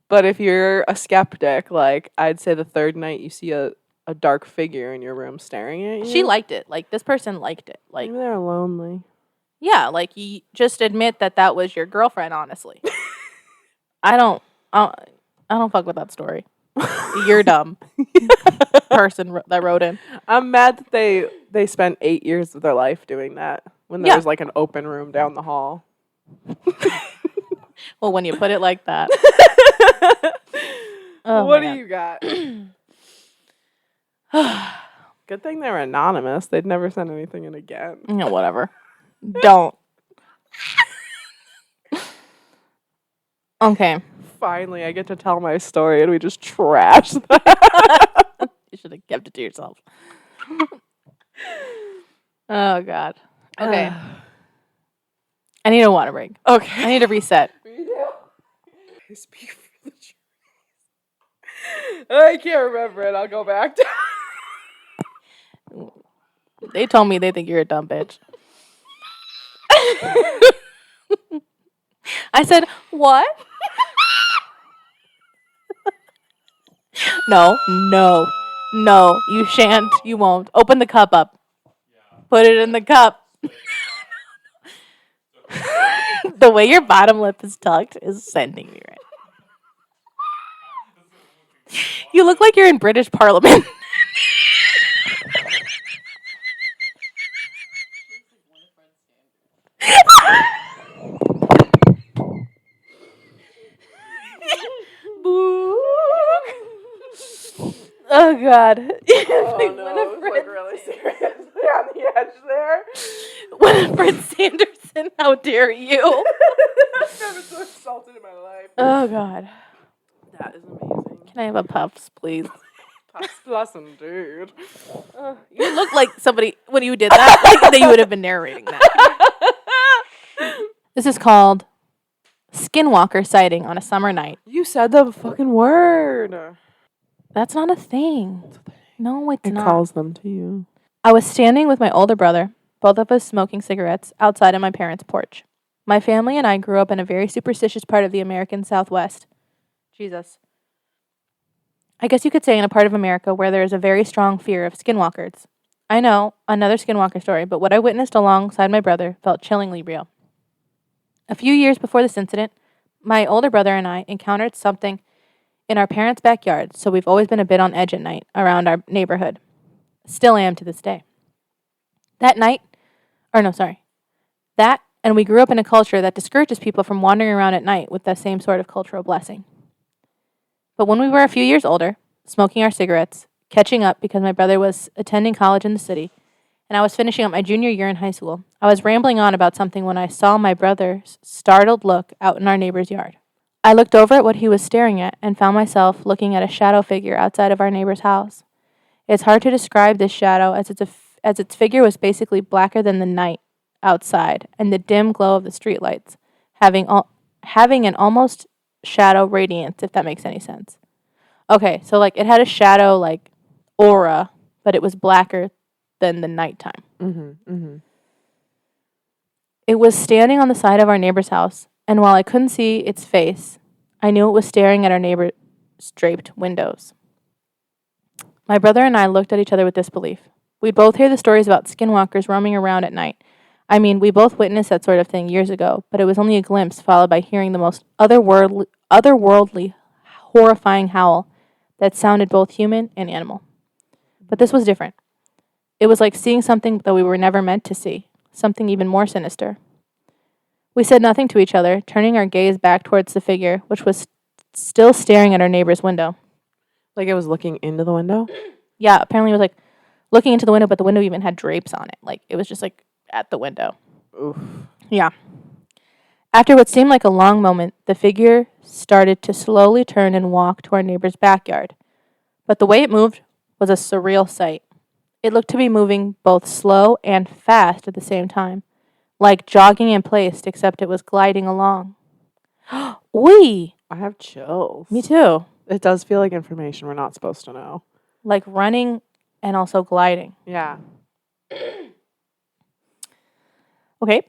But if you're a skeptic, like, I'd say the 3rd night you see a dark figure in your room staring at you. She liked it. Like, this person liked it. Like, maybe they're lonely. Yeah, like, you just admit that was your girlfriend, honestly. I don't fuck with that story. You're dumb. Person that wrote in. I'm mad that they spent 8 years of their life doing that when there was, like, an open room down the hall. Well, when you put it like that. What do you got? Good thing they're anonymous. They'd never send anything in again. Yeah, whatever. Don't. Okay. Finally, I get to tell my story and we just trash that. You should have kept it to yourself. Oh, God. Okay. I need a water break. Okay. I need a reset. I speak for the trees. I can't remember it. I'll go back to They told me they think you're a dumb bitch. I said, what? No, you shan't. You won't. Open the cup up. Put it in the cup. The way your bottom lip is tucked is sending me right. You look like you're in British Parliament. Oh, God. Oh, no, it's like really seriously on the edge there. Winifred Sanderson, how dare you? I've never been so insulted in my life. Oh, God. That is amazing. Can I have a puffs, please? Puffs plus indeed. You look like somebody, when you did that, like that you would have been narrating that. This is called Skinwalker Sighting on a Summer Night. You said the fucking word. That's not a thing. No, it's not. It calls them to you. I was standing with my older brother, both of us smoking cigarettes, outside of my parents' porch. My family and I grew up in a very superstitious part of the American Southwest. Jesus. I guess you could say in a part of America where there is a very strong fear of skinwalkers. I know, another skinwalker story, but what I witnessed alongside my brother felt chillingly real. A few years before this incident, my older brother and I encountered something in our parents' backyard, so we've always been a bit on edge at night around our neighborhood. Still am to this day. That, and we grew up in a culture that discourages people from wandering around at night with that same sort of cultural blessing. But when we were a few years older, smoking our cigarettes, catching up because my brother was attending college in the city, and I was finishing up my junior year in high school, I was rambling on about something when I saw my brother's startled look out in our neighbor's yard. I looked over at what he was staring at and found myself looking at a shadow figure outside of our neighbor's house. It's hard to describe this shadow as its figure was basically blacker than the night outside and the dim glow of the streetlights, having an almost shadow radiance, if that makes any sense. Okay, so like it had a shadow like aura, but it was blacker than the nighttime. It was standing on the side of our neighbor's house, and while I couldn't see its face, I knew it was staring at our neighbor's draped windows. My brother and I looked at each other with disbelief. We'd both hear the stories about skinwalkers roaming around at night. I mean, we both witnessed that sort of thing years ago, but it was only a glimpse followed by hearing the most otherworldly, horrifying howl that sounded both human and animal. But this was different. It was like seeing something that we were never meant to see, something even more sinister. We said nothing to each other, turning our gaze back towards the figure, which was still staring at our neighbor's window. Like it was looking into the window? Yeah, apparently it was like looking into the window, but the window even had drapes on it. Like it was just like at the window. Oof. Yeah. After what seemed like a long moment, the figure started to slowly turn and walk to our neighbor's backyard. But the way it moved was a surreal sight. It looked to be moving both slow and fast at the same time, like jogging in place, except it was gliding along. Wee! I have chills. Me too. It does feel like information we're not supposed to know. Like running and also gliding. Yeah. Okay.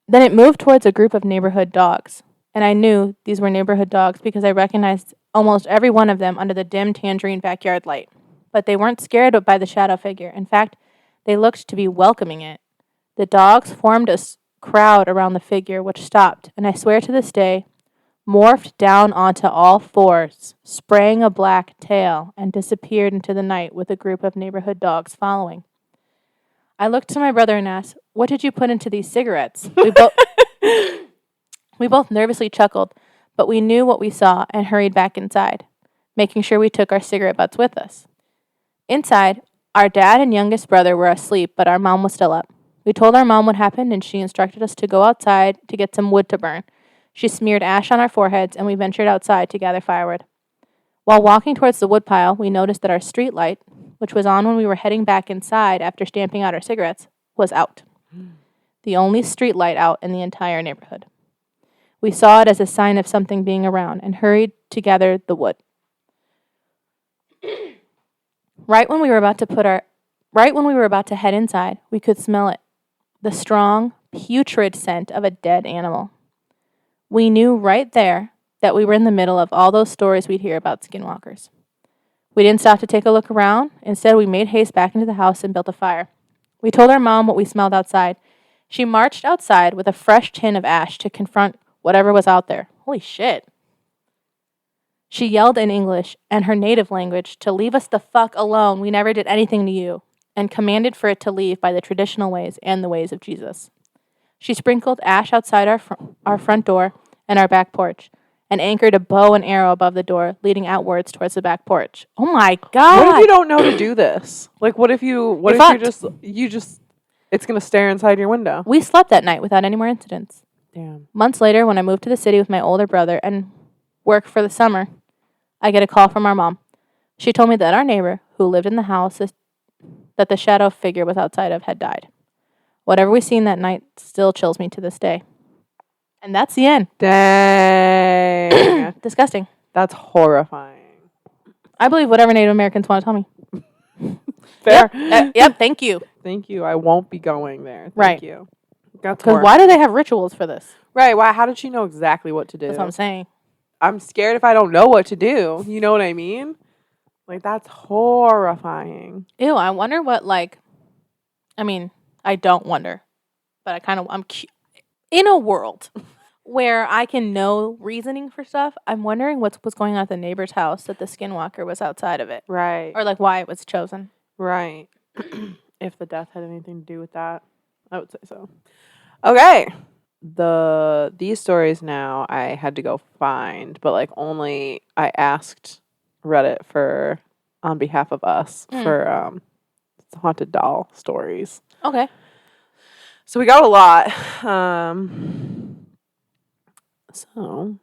Then it moved towards a group of neighborhood dogs. and I knew these were neighborhood dogs because I recognized almost every one of them under the dim tangerine backyard light. But they weren't scared by the shadow figure. In fact, they looked to be welcoming it. The dogs formed a crowd around the figure, which stopped, and I swear to this day, morphed down onto all fours, sprang a black tail, and disappeared into the night with a group of neighborhood dogs following. I looked to my brother and asked, "What did you put into these cigarettes?" We both nervously chuckled, but we knew what we saw and hurried back inside, making sure we took our cigarette butts with us. Inside, our dad and youngest brother were asleep, but our mom was still up. We told our mom what happened, and she instructed us to go outside to get some wood to burn. She smeared ash on our foreheads, and we ventured outside to gather firewood. While walking towards the woodpile, we noticed that our street light, which was on when we were heading back inside after stamping out our cigarettes, was out. The only street light out in the entire neighborhood. We saw it as a sign of something being around and hurried to gather the wood. Right when we were about to head inside, we could smell it. The strong, putrid scent of a dead animal. We knew right there that we were in the middle of all those stories we'd hear about skinwalkers. We didn't stop to take a look around. Instead, we made haste back into the house and built a fire. We told our mom what we smelled outside. She marched outside with a fresh tin of ash to confront whatever was out there. Holy shit. She yelled in English and her native language to leave us the fuck alone. We never did anything to you, and commanded for it to leave by the traditional ways and the ways of Jesus. She sprinkled ash outside our front door and our back porch, and anchored a bow and arrow above the door, leading outwards towards the back porch. Oh my God. What if you don't know to do this? Like, what if you just, it's going to stare inside your window? We slept that night without any more incidents. Damn. Months later, when I moved to the city with my older brother and work for the summer, I get a call from our mom. She told me that our neighbor, who lived in the house that the shadow figure was outside of, had died. Whatever we seen that night still chills me to this day. And that's the end. Dang. Disgusting. That's horrifying. I believe whatever Native Americans want to tell me. Fair. Yep, thank you. Thank you. I won't be going there. Thank you. Because why do they have rituals for this? Right. Why? How did she know exactly what to do? That's what I'm saying. I'm scared if I don't know what to do. You know what I mean? Like, that's horrifying. Ew, I wonder what, I don't wonder. But I'm in a world where I can know reasoning for stuff. I'm wondering what's going on at the neighbor's house that the skinwalker was outside of it. Right. Or, why it was chosen. Right. If the death had anything to do with that, I would say so. Okay. These stories now I had to go find, but only I asked Reddit for on behalf of us for haunted doll stories. Okay. So we got a lot. So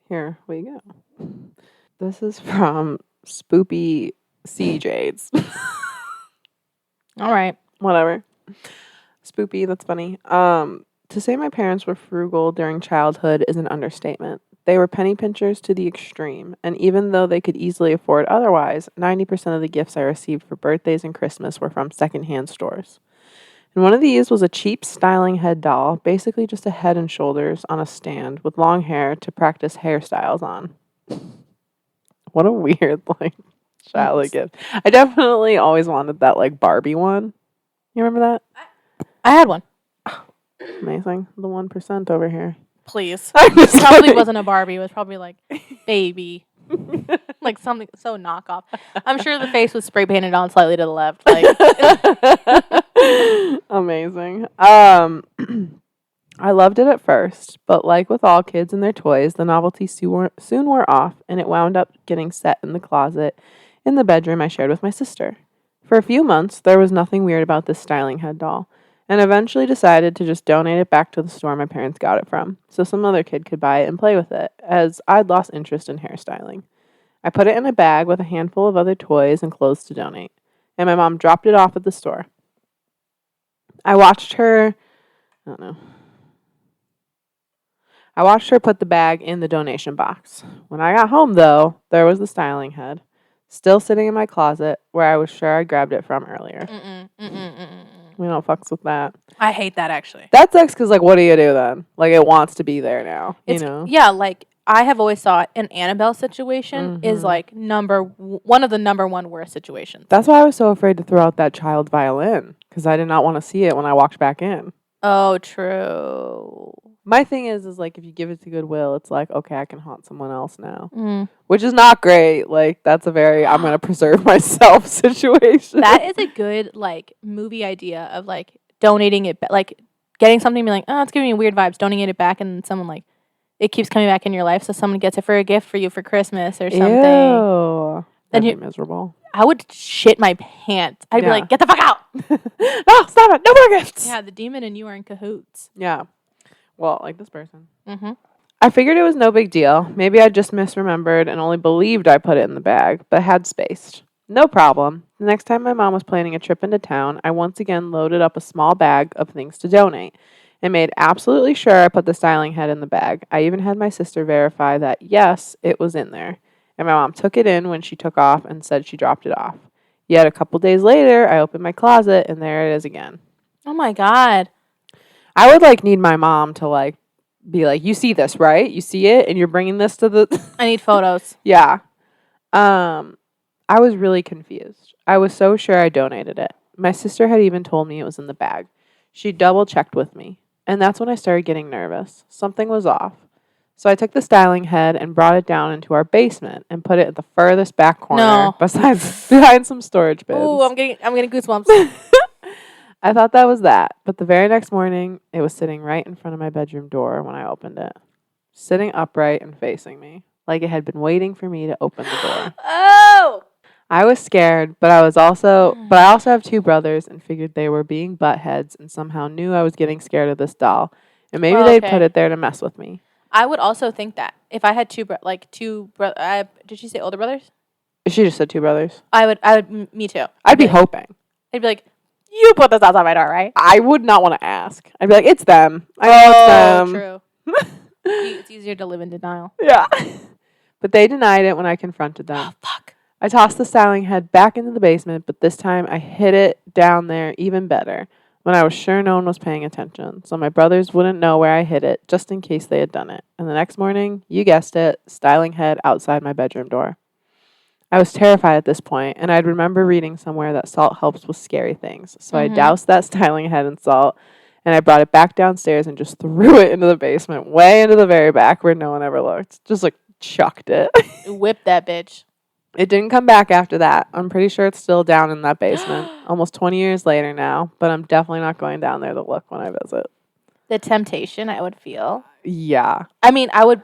here we go. This is from Spoopy CJs. All right. Whatever. Spoopy, that's funny. To say my parents were frugal during childhood is an understatement. They were penny pinchers to the extreme, and even though they could easily afford otherwise, 90% of the gifts I received for birthdays and Christmas were from secondhand stores. And one of these was a cheap styling head doll, basically just a head and shoulders on a stand with long hair to practice hairstyles on. What a weird, childhood gift. I definitely always wanted that, Barbie one. You remember that? I had one. Amazing. The 1% over here. Please. It probably wasn't a Barbie. It was probably baby. Something so knockoff. I'm sure the face was spray painted on slightly to the left. Amazing. I loved it at first, but like with all kids and their toys, the novelty soon wore off, and it wound up getting set in the closet in the bedroom I shared with my sister. For a few months, there was nothing weird about this styling head doll, and eventually decided to just donate it back to the store my parents got it from, so some other kid could buy it and play with it, as I'd lost interest in hairstyling. I put it in a bag with a handful of other toys and clothes to donate, and my mom dropped it off at the store. I watched her put the bag in the donation box. When I got home, though, there was the styling head, still sitting in my closet where I was sure I grabbed it from earlier. We don't fucks with that. I hate that, actually. That sucks because, like, what do you do then? Like, it wants to be there now, you know? Yeah, like, I have always thought an Annabelle situation is, like, one of the number one worst situations. That's why I was so afraid to throw out that child violin, because I did not want to see it when I walked back in. Oh, true. My thing is like, if you give it to Goodwill, it's like, okay, I can haunt someone else now. Which is not great. Like, that's a very, I'm going to preserve myself situation. That is a good, like, movie idea of, like, donating it, like, getting something and be like, oh, it's giving me weird vibes, donating it back, and then someone, like, it keeps coming back in your life, so someone gets it for a gift for you for Christmas or something. Ew. That'd be miserable. I would shit my pants. I'd be like, get the fuck out. No, stop it. No more gifts. Yeah, the demon and you are in cahoots. Yeah. Well, like this person. I figured it was no big deal. Maybe I just misremembered and only believed I put it in the bag, but had spaced. No problem. The next time my mom was planning a trip into town, I once again loaded up a small bag of things to donate and made absolutely sure I put the styling head in the bag. I even had my sister verify that, yes, it was in there. And my mom took it in when she took off and said she dropped it off. Yet a couple days later, I opened my closet and there it is again. Oh my God. I would, like, need my mom to, like, be like, you see this, right? You see it? And you're bringing this to the... I need photos. Yeah. I was really confused. I was so sure I donated it. My sister had even told me it was in the bag. She double-checked with me. And that's when I started getting nervous. Something was off. So I took the styling head and brought it down into our basement and put it at the furthest back corner behind some storage bins. Ooh, I'm getting goosebumps. I thought that was that, but the very next morning, it was sitting right in front of my bedroom door when I opened it. Sitting upright and facing me, like it had been waiting for me to open the door. Oh! I was scared, but I also have two brothers and figured they were being buttheads and somehow knew I was getting scared of this doll. And maybe they'd put it there to mess with me. I would also think that. If I had two brothers, did she say older brothers? She just said two brothers. Me too. I'd be hoping. I'd be like, you put this outside my door, right? I would not want to ask. I'd be like, it's them. I know it's them. True. It's easier to live in denial. Yeah. But they denied it when I confronted them. Oh, fuck. I tossed the styling head back into the basement, but this time I hid it down there even better when I was sure no one was paying attention, so my brothers wouldn't know where I hid it, just in case they had done it. And the next morning, you guessed it, styling head outside my bedroom door. I was terrified at this point, and I'd remember reading somewhere that salt helps with scary things, so I doused that styling head in salt, and I brought it back downstairs and just threw it into the basement, way into the very back where no one ever looked. Just, like, chucked it. Whip that bitch. It didn't come back after that. I'm pretty sure it's still down in that basement. Almost 20 years later now, but I'm definitely not going down there to look when I visit. The temptation I would feel. Yeah. I mean, I would...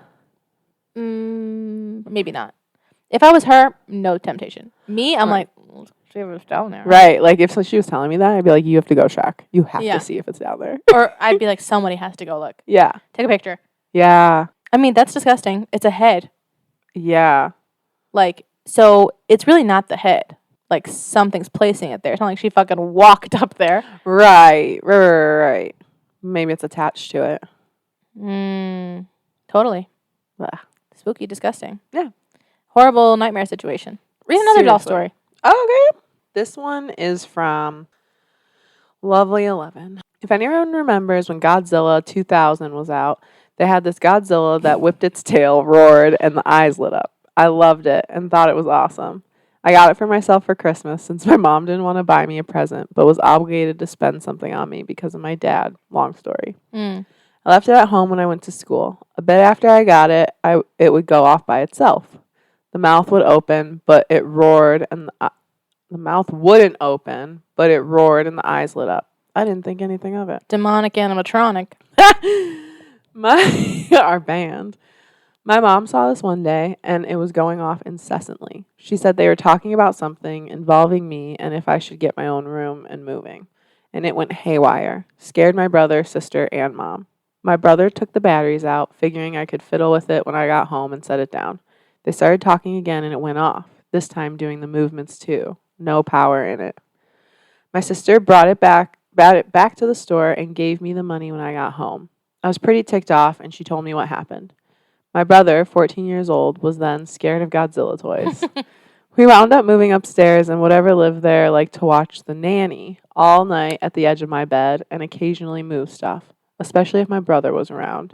maybe not. If I was her, no temptation. Me, I'm like, let's see if it's down there. Right. Like, if she was telling me that, I'd be like, you have to go check. You have to see if it's down there. Or I'd be like, somebody has to go look. Yeah. Take a picture. Yeah. I mean, that's disgusting. It's a head. Yeah. Like, so it's really not the head. Like, something's placing it there. It's not like she fucking walked up there. Right. Maybe it's attached to it. Totally. Ugh. Spooky, disgusting. Yeah. Horrible nightmare situation. Read another doll story. Okay. This one is from Lovely 11. If anyone remembers when Godzilla 2000 was out, they had this Godzilla that whipped its tail, roared, and the eyes lit up. I loved it and thought it was awesome. I got it for myself for Christmas since my mom didn't want to buy me a present, but was obligated to spend something on me because of my dad. Long story. I left it at home when I went to school. A bit after I got it, it would go off by itself. The mouth would open, but it roared, and the mouth wouldn't open, but it roared, and the eyes lit up. I didn't think anything of it. Demonic animatronic. Our band. My mom saw this one day, and it was going off incessantly. She said they were talking about something involving me and if I should get my own room and moving. And it went haywire. Scared my brother, sister, and mom. My brother took the batteries out, figuring I could fiddle with it when I got home and set it down. They started talking again, and it went off, this time doing the movements too. No power in it. My sister brought it back to the store and gave me the money when I got home. I was pretty ticked off, and she told me what happened. My brother, 14 years old, was then scared of Godzilla toys. We wound up moving upstairs, and whatever lived there liked to watch The Nanny all night at the edge of my bed and occasionally move stuff, especially if my brother was around.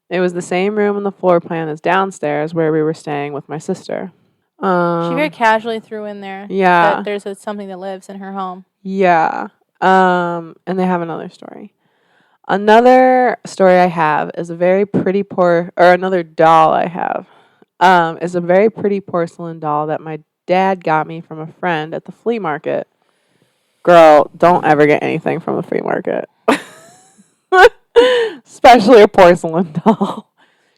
It was the same room in the floor plan as downstairs where we were staying with my sister. She very casually threw in there that there's something that lives in her home. Yeah. And they have another story. Another story I have is another doll I have. Is a very pretty porcelain doll that my dad got me from a friend at the flea market. Girl, don't ever get anything from the flea market. Especially a porcelain doll.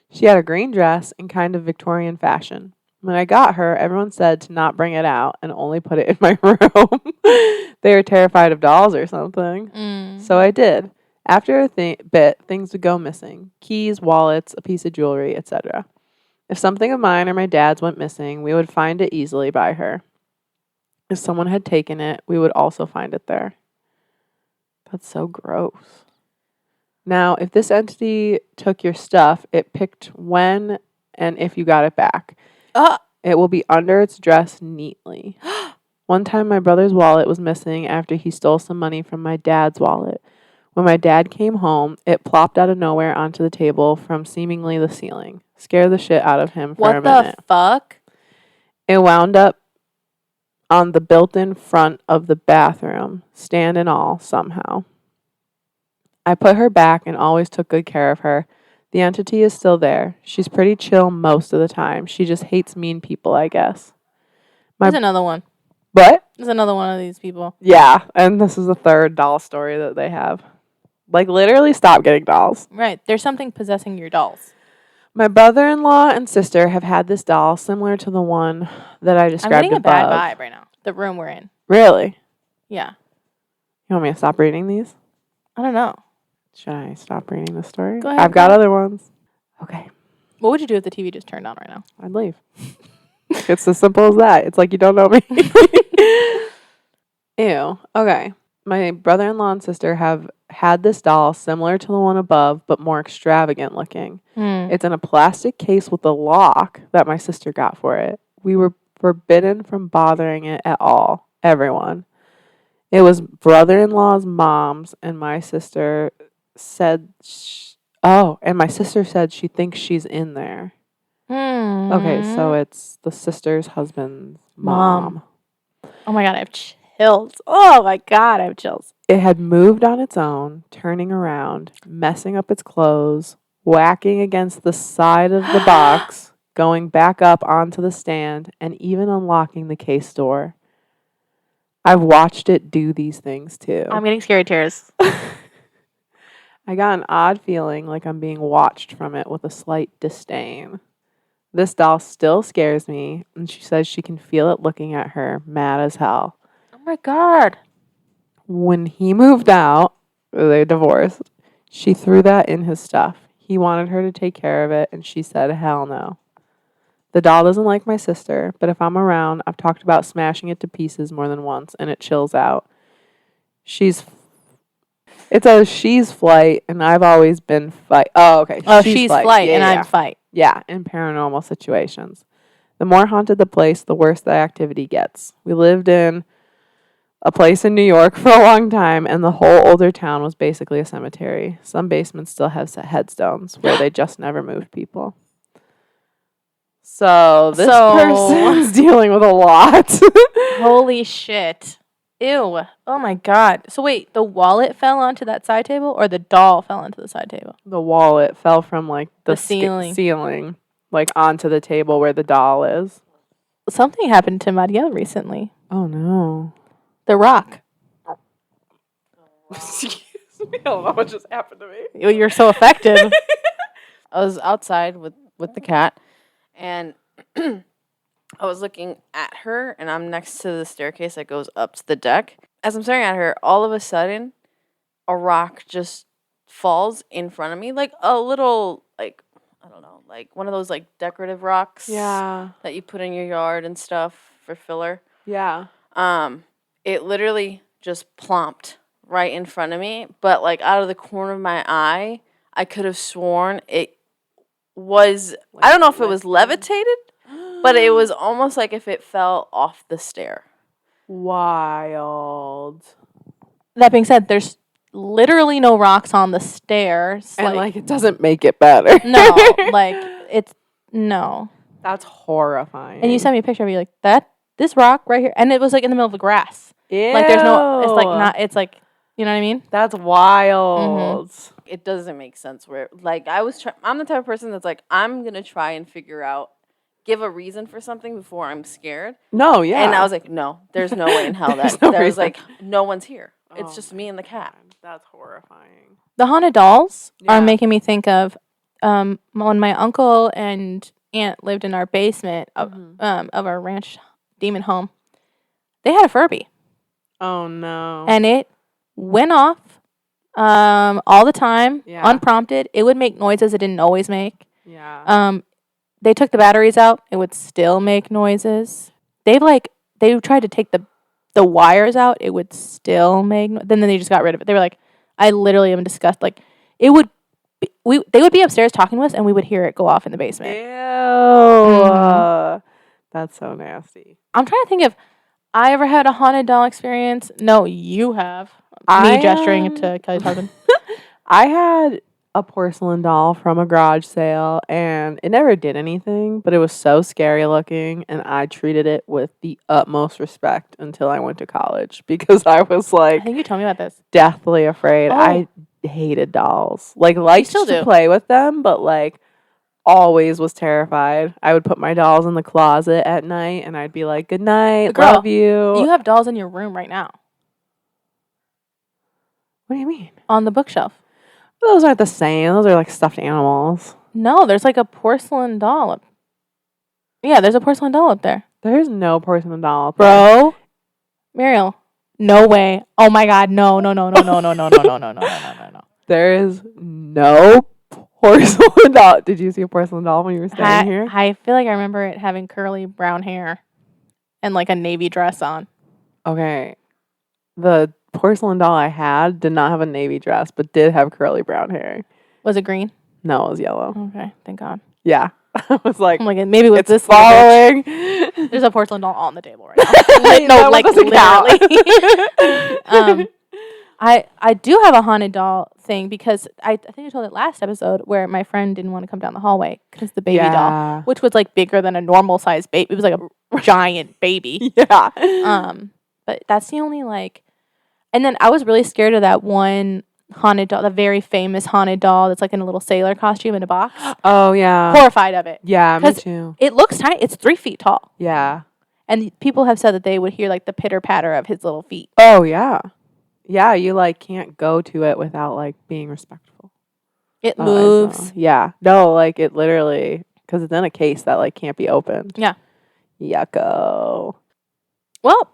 She had a green dress in kind of Victorian fashion. When I got her, everyone said to not bring it out and only put it in my room. They were terrified of dolls or something. So I did. After a bit, things would go missing. Keys, wallets, a piece of jewelry, etc. If something of mine or my dad's went missing, we would find it easily by her. If someone had taken it, we would also find it there. That's so gross. Now, if this entity took your stuff, it picked when and if you got it back. It will be under its dress neatly. One time, my brother's wallet was missing after he stole some money from my dad's wallet. When my dad came home, it plopped out of nowhere onto the table from seemingly the ceiling. Scared the shit out of him for a minute. What the fuck? It wound up on the built-in front of the bathroom, stand and all, somehow. I put her back and always took good care of her. The entity is still there. She's pretty chill most of the time. She just hates mean people, I guess. There's another one. What? There's another one of these people. Yeah, and this is the third doll story that they have. Like, literally stop getting dolls. Right. There's something possessing your dolls. My brother-in-law and sister have had this doll similar to the one that I described above. I'm getting a bad vibe right now. The room we're in. Really? Yeah. You want me to stop reading these? I don't know. Should I stop reading the story? Go ahead. I've got other ones. Okay. What would you do if the TV just turned on right now? I'd leave. It's as simple as that. It's like you don't know me. Ew. Okay. My brother-in-law and sister have had this doll similar to the one above, but more extravagant looking. It's in a plastic case with a lock that my sister got for it. We were forbidden from bothering it at all. Everyone. It was brother-in-law's mom's, and my sister said, and my sister said she thinks she's in there. Okay, so it's the sister's husband's mom. Oh my God, I have chills. Oh my God, I have chills. It had moved on its own, turning around, messing up its clothes, whacking against the side of the box, going back up onto the stand, and even unlocking the case door. I've watched it do these things too. I'm getting scary tears. I got an odd feeling like I'm being watched from it with a slight disdain. This doll still scares me, and she says she can feel it looking at her, mad as hell. Oh my God. When he moved out, they divorced, she threw that in his stuff. He wanted her to take care of it, and she said, hell no. The doll doesn't like my sister, but if I'm around, I've talked about smashing it to pieces more than once, and it chills out. It's a she's flight, and I've always been fight. Oh, okay. Oh, she's flight, yeah, and yeah. I'm fight. Yeah, in paranormal situations. The more haunted the place, the worse the activity gets. We lived in a place in New York for a long time, and the whole older town was basically a cemetery. Some basements still have headstones where they just never moved people. So this person's dealing with a lot. Holy shit. Ew. Oh my God. So wait, the wallet fell onto that side table, or the doll fell onto the side table? The wallet fell from like the ceiling, like onto the table where the doll is. Something happened to Maria recently. Oh no. The Rock. Excuse me. I don't know what just happened to me. You're so effective. I was outside with the cat, and I was looking at her, and I'm next to the staircase that goes up to the deck. As I'm staring at her, all of a sudden, a rock just falls in front of me, like a little, like, I don't know, like one of those, like, decorative rocks that you put in your yard and stuff for filler. Yeah. It literally just plopped right in front of me, but, like, out of the corner of my eye, I could have sworn it was, I don't know if it was levitated But it was almost like if it fell off the stair. Wild. That being said, there's literally no rocks on the stairs. And like it doesn't make it better. No, like it's no. That's horrifying. And you sent me a picture of you like this rock right here, and it was like in the middle of the grass. Ew. Like there's no. It's like not. It's like you know what I mean. That's wild. Mm-hmm. It doesn't make sense. Where like I'm the type of person that's like I'm gonna try and figure out, give a reason for something before I'm scared. No, yeah. And I was like, no, there's no way in hell that was like no one's here. It's just me and the cat. That's horrifying. The haunted dolls are making me think of when my uncle and aunt lived in our basement of our ranch demon home. They had a Furby. Oh no. And it went off all the time, unprompted. It would make noises it didn't always make. Yeah. They took the batteries out, it would still make noises. They tried to take the wires out, it would still make then they just got rid of it. They were like, I literally am disgusted. Like it would they would be upstairs talking to us and we would hear it go off in the basement. Ew. That's so nasty. I'm trying to think if I ever had a haunted doll experience. No, you have. Me gesturing to Kelly's husband. I had a porcelain doll from a garage sale and it never did anything, but it was so scary looking and I treated it with the utmost respect until I went to college because I was like, I think you told me about this. Deathly afraid. Oh. I hated dolls. Like liked still to do. play with them, but like always was terrified. I would put my dolls in the closet at night and I'd be like, good night, Girl, love you. You have dolls in your room right now. What do you mean? On the bookshelf. Those aren't the same. Those are like stuffed animals. No, there's like a porcelain doll. Yeah, there's a porcelain doll up there. There's no porcelain doll up there. Bro. Mariel. No way. Oh my god, no. There is no porcelain doll. Did you see a porcelain doll when you were staying here? I feel like I remember it having curly brown hair and like a navy dress on. Okay. The porcelain doll I had did not have a navy dress, but did have curly brown hair. Was it green? No, it was yellow. Okay, thank God. Yeah. I was like, I'm like, maybe with it's this following. There's a porcelain doll on the table right now. No, like literally. I do have a haunted doll thing because I think I told it last episode where my friend didn't want to come down the hallway because the baby doll, which was like bigger than a normal size baby. It was like a giant baby. Yeah. But that's the only like, and then I was really scared of that one haunted doll, the very famous haunted doll that's like in a little sailor costume in a box. Oh yeah. Horrified of it. Yeah, me too. It looks tiny. It's 3 feet tall. Yeah. And people have said that they would hear like the pitter patter of his little feet. Oh yeah. Yeah, you like can't go to it without like being respectful. It moves. Yeah. No, like it literally, because it's in a case that like can't be opened. Yeah. Yucko. Well,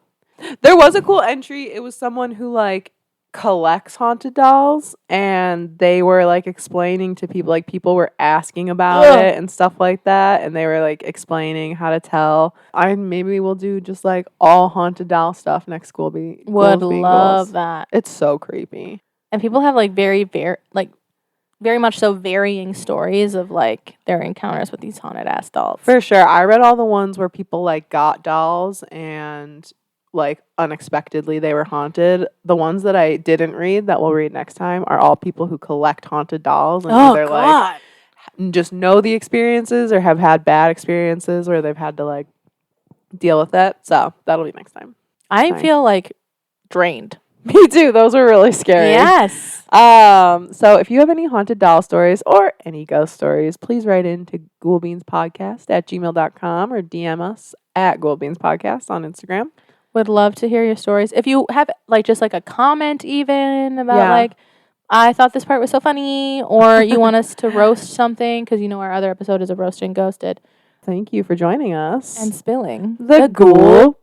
there was a cool entry. It was someone who like collects haunted dolls and they were like explaining to people, like people were asking about it and stuff like that, and they were like explaining how to tell. Maybe we'll do just like all haunted doll stuff next school. Would love that. It's so creepy. And people have like very much so varying stories of like their encounters with these haunted ass dolls. For sure. I read all the ones where people like got dolls and like unexpectedly they were haunted. The ones that I didn't read that we'll read next time are all people who collect haunted dolls and either like just know the experiences or have had bad experiences where they've had to like deal with it. So that'll be next time. I feel like drained. Me too. Those were really scary. Yes. So if you have any haunted doll stories or any ghost stories, please write into ghoulier@gmail.com or DM us at ghoulier on Instagram. Would love to hear your stories. If you have like just like a comment even about like, I thought this part was so funny, or you want us to roast something, because you know our other episode is a roast and ghosted. Thank you for joining us. And spilling the ghoul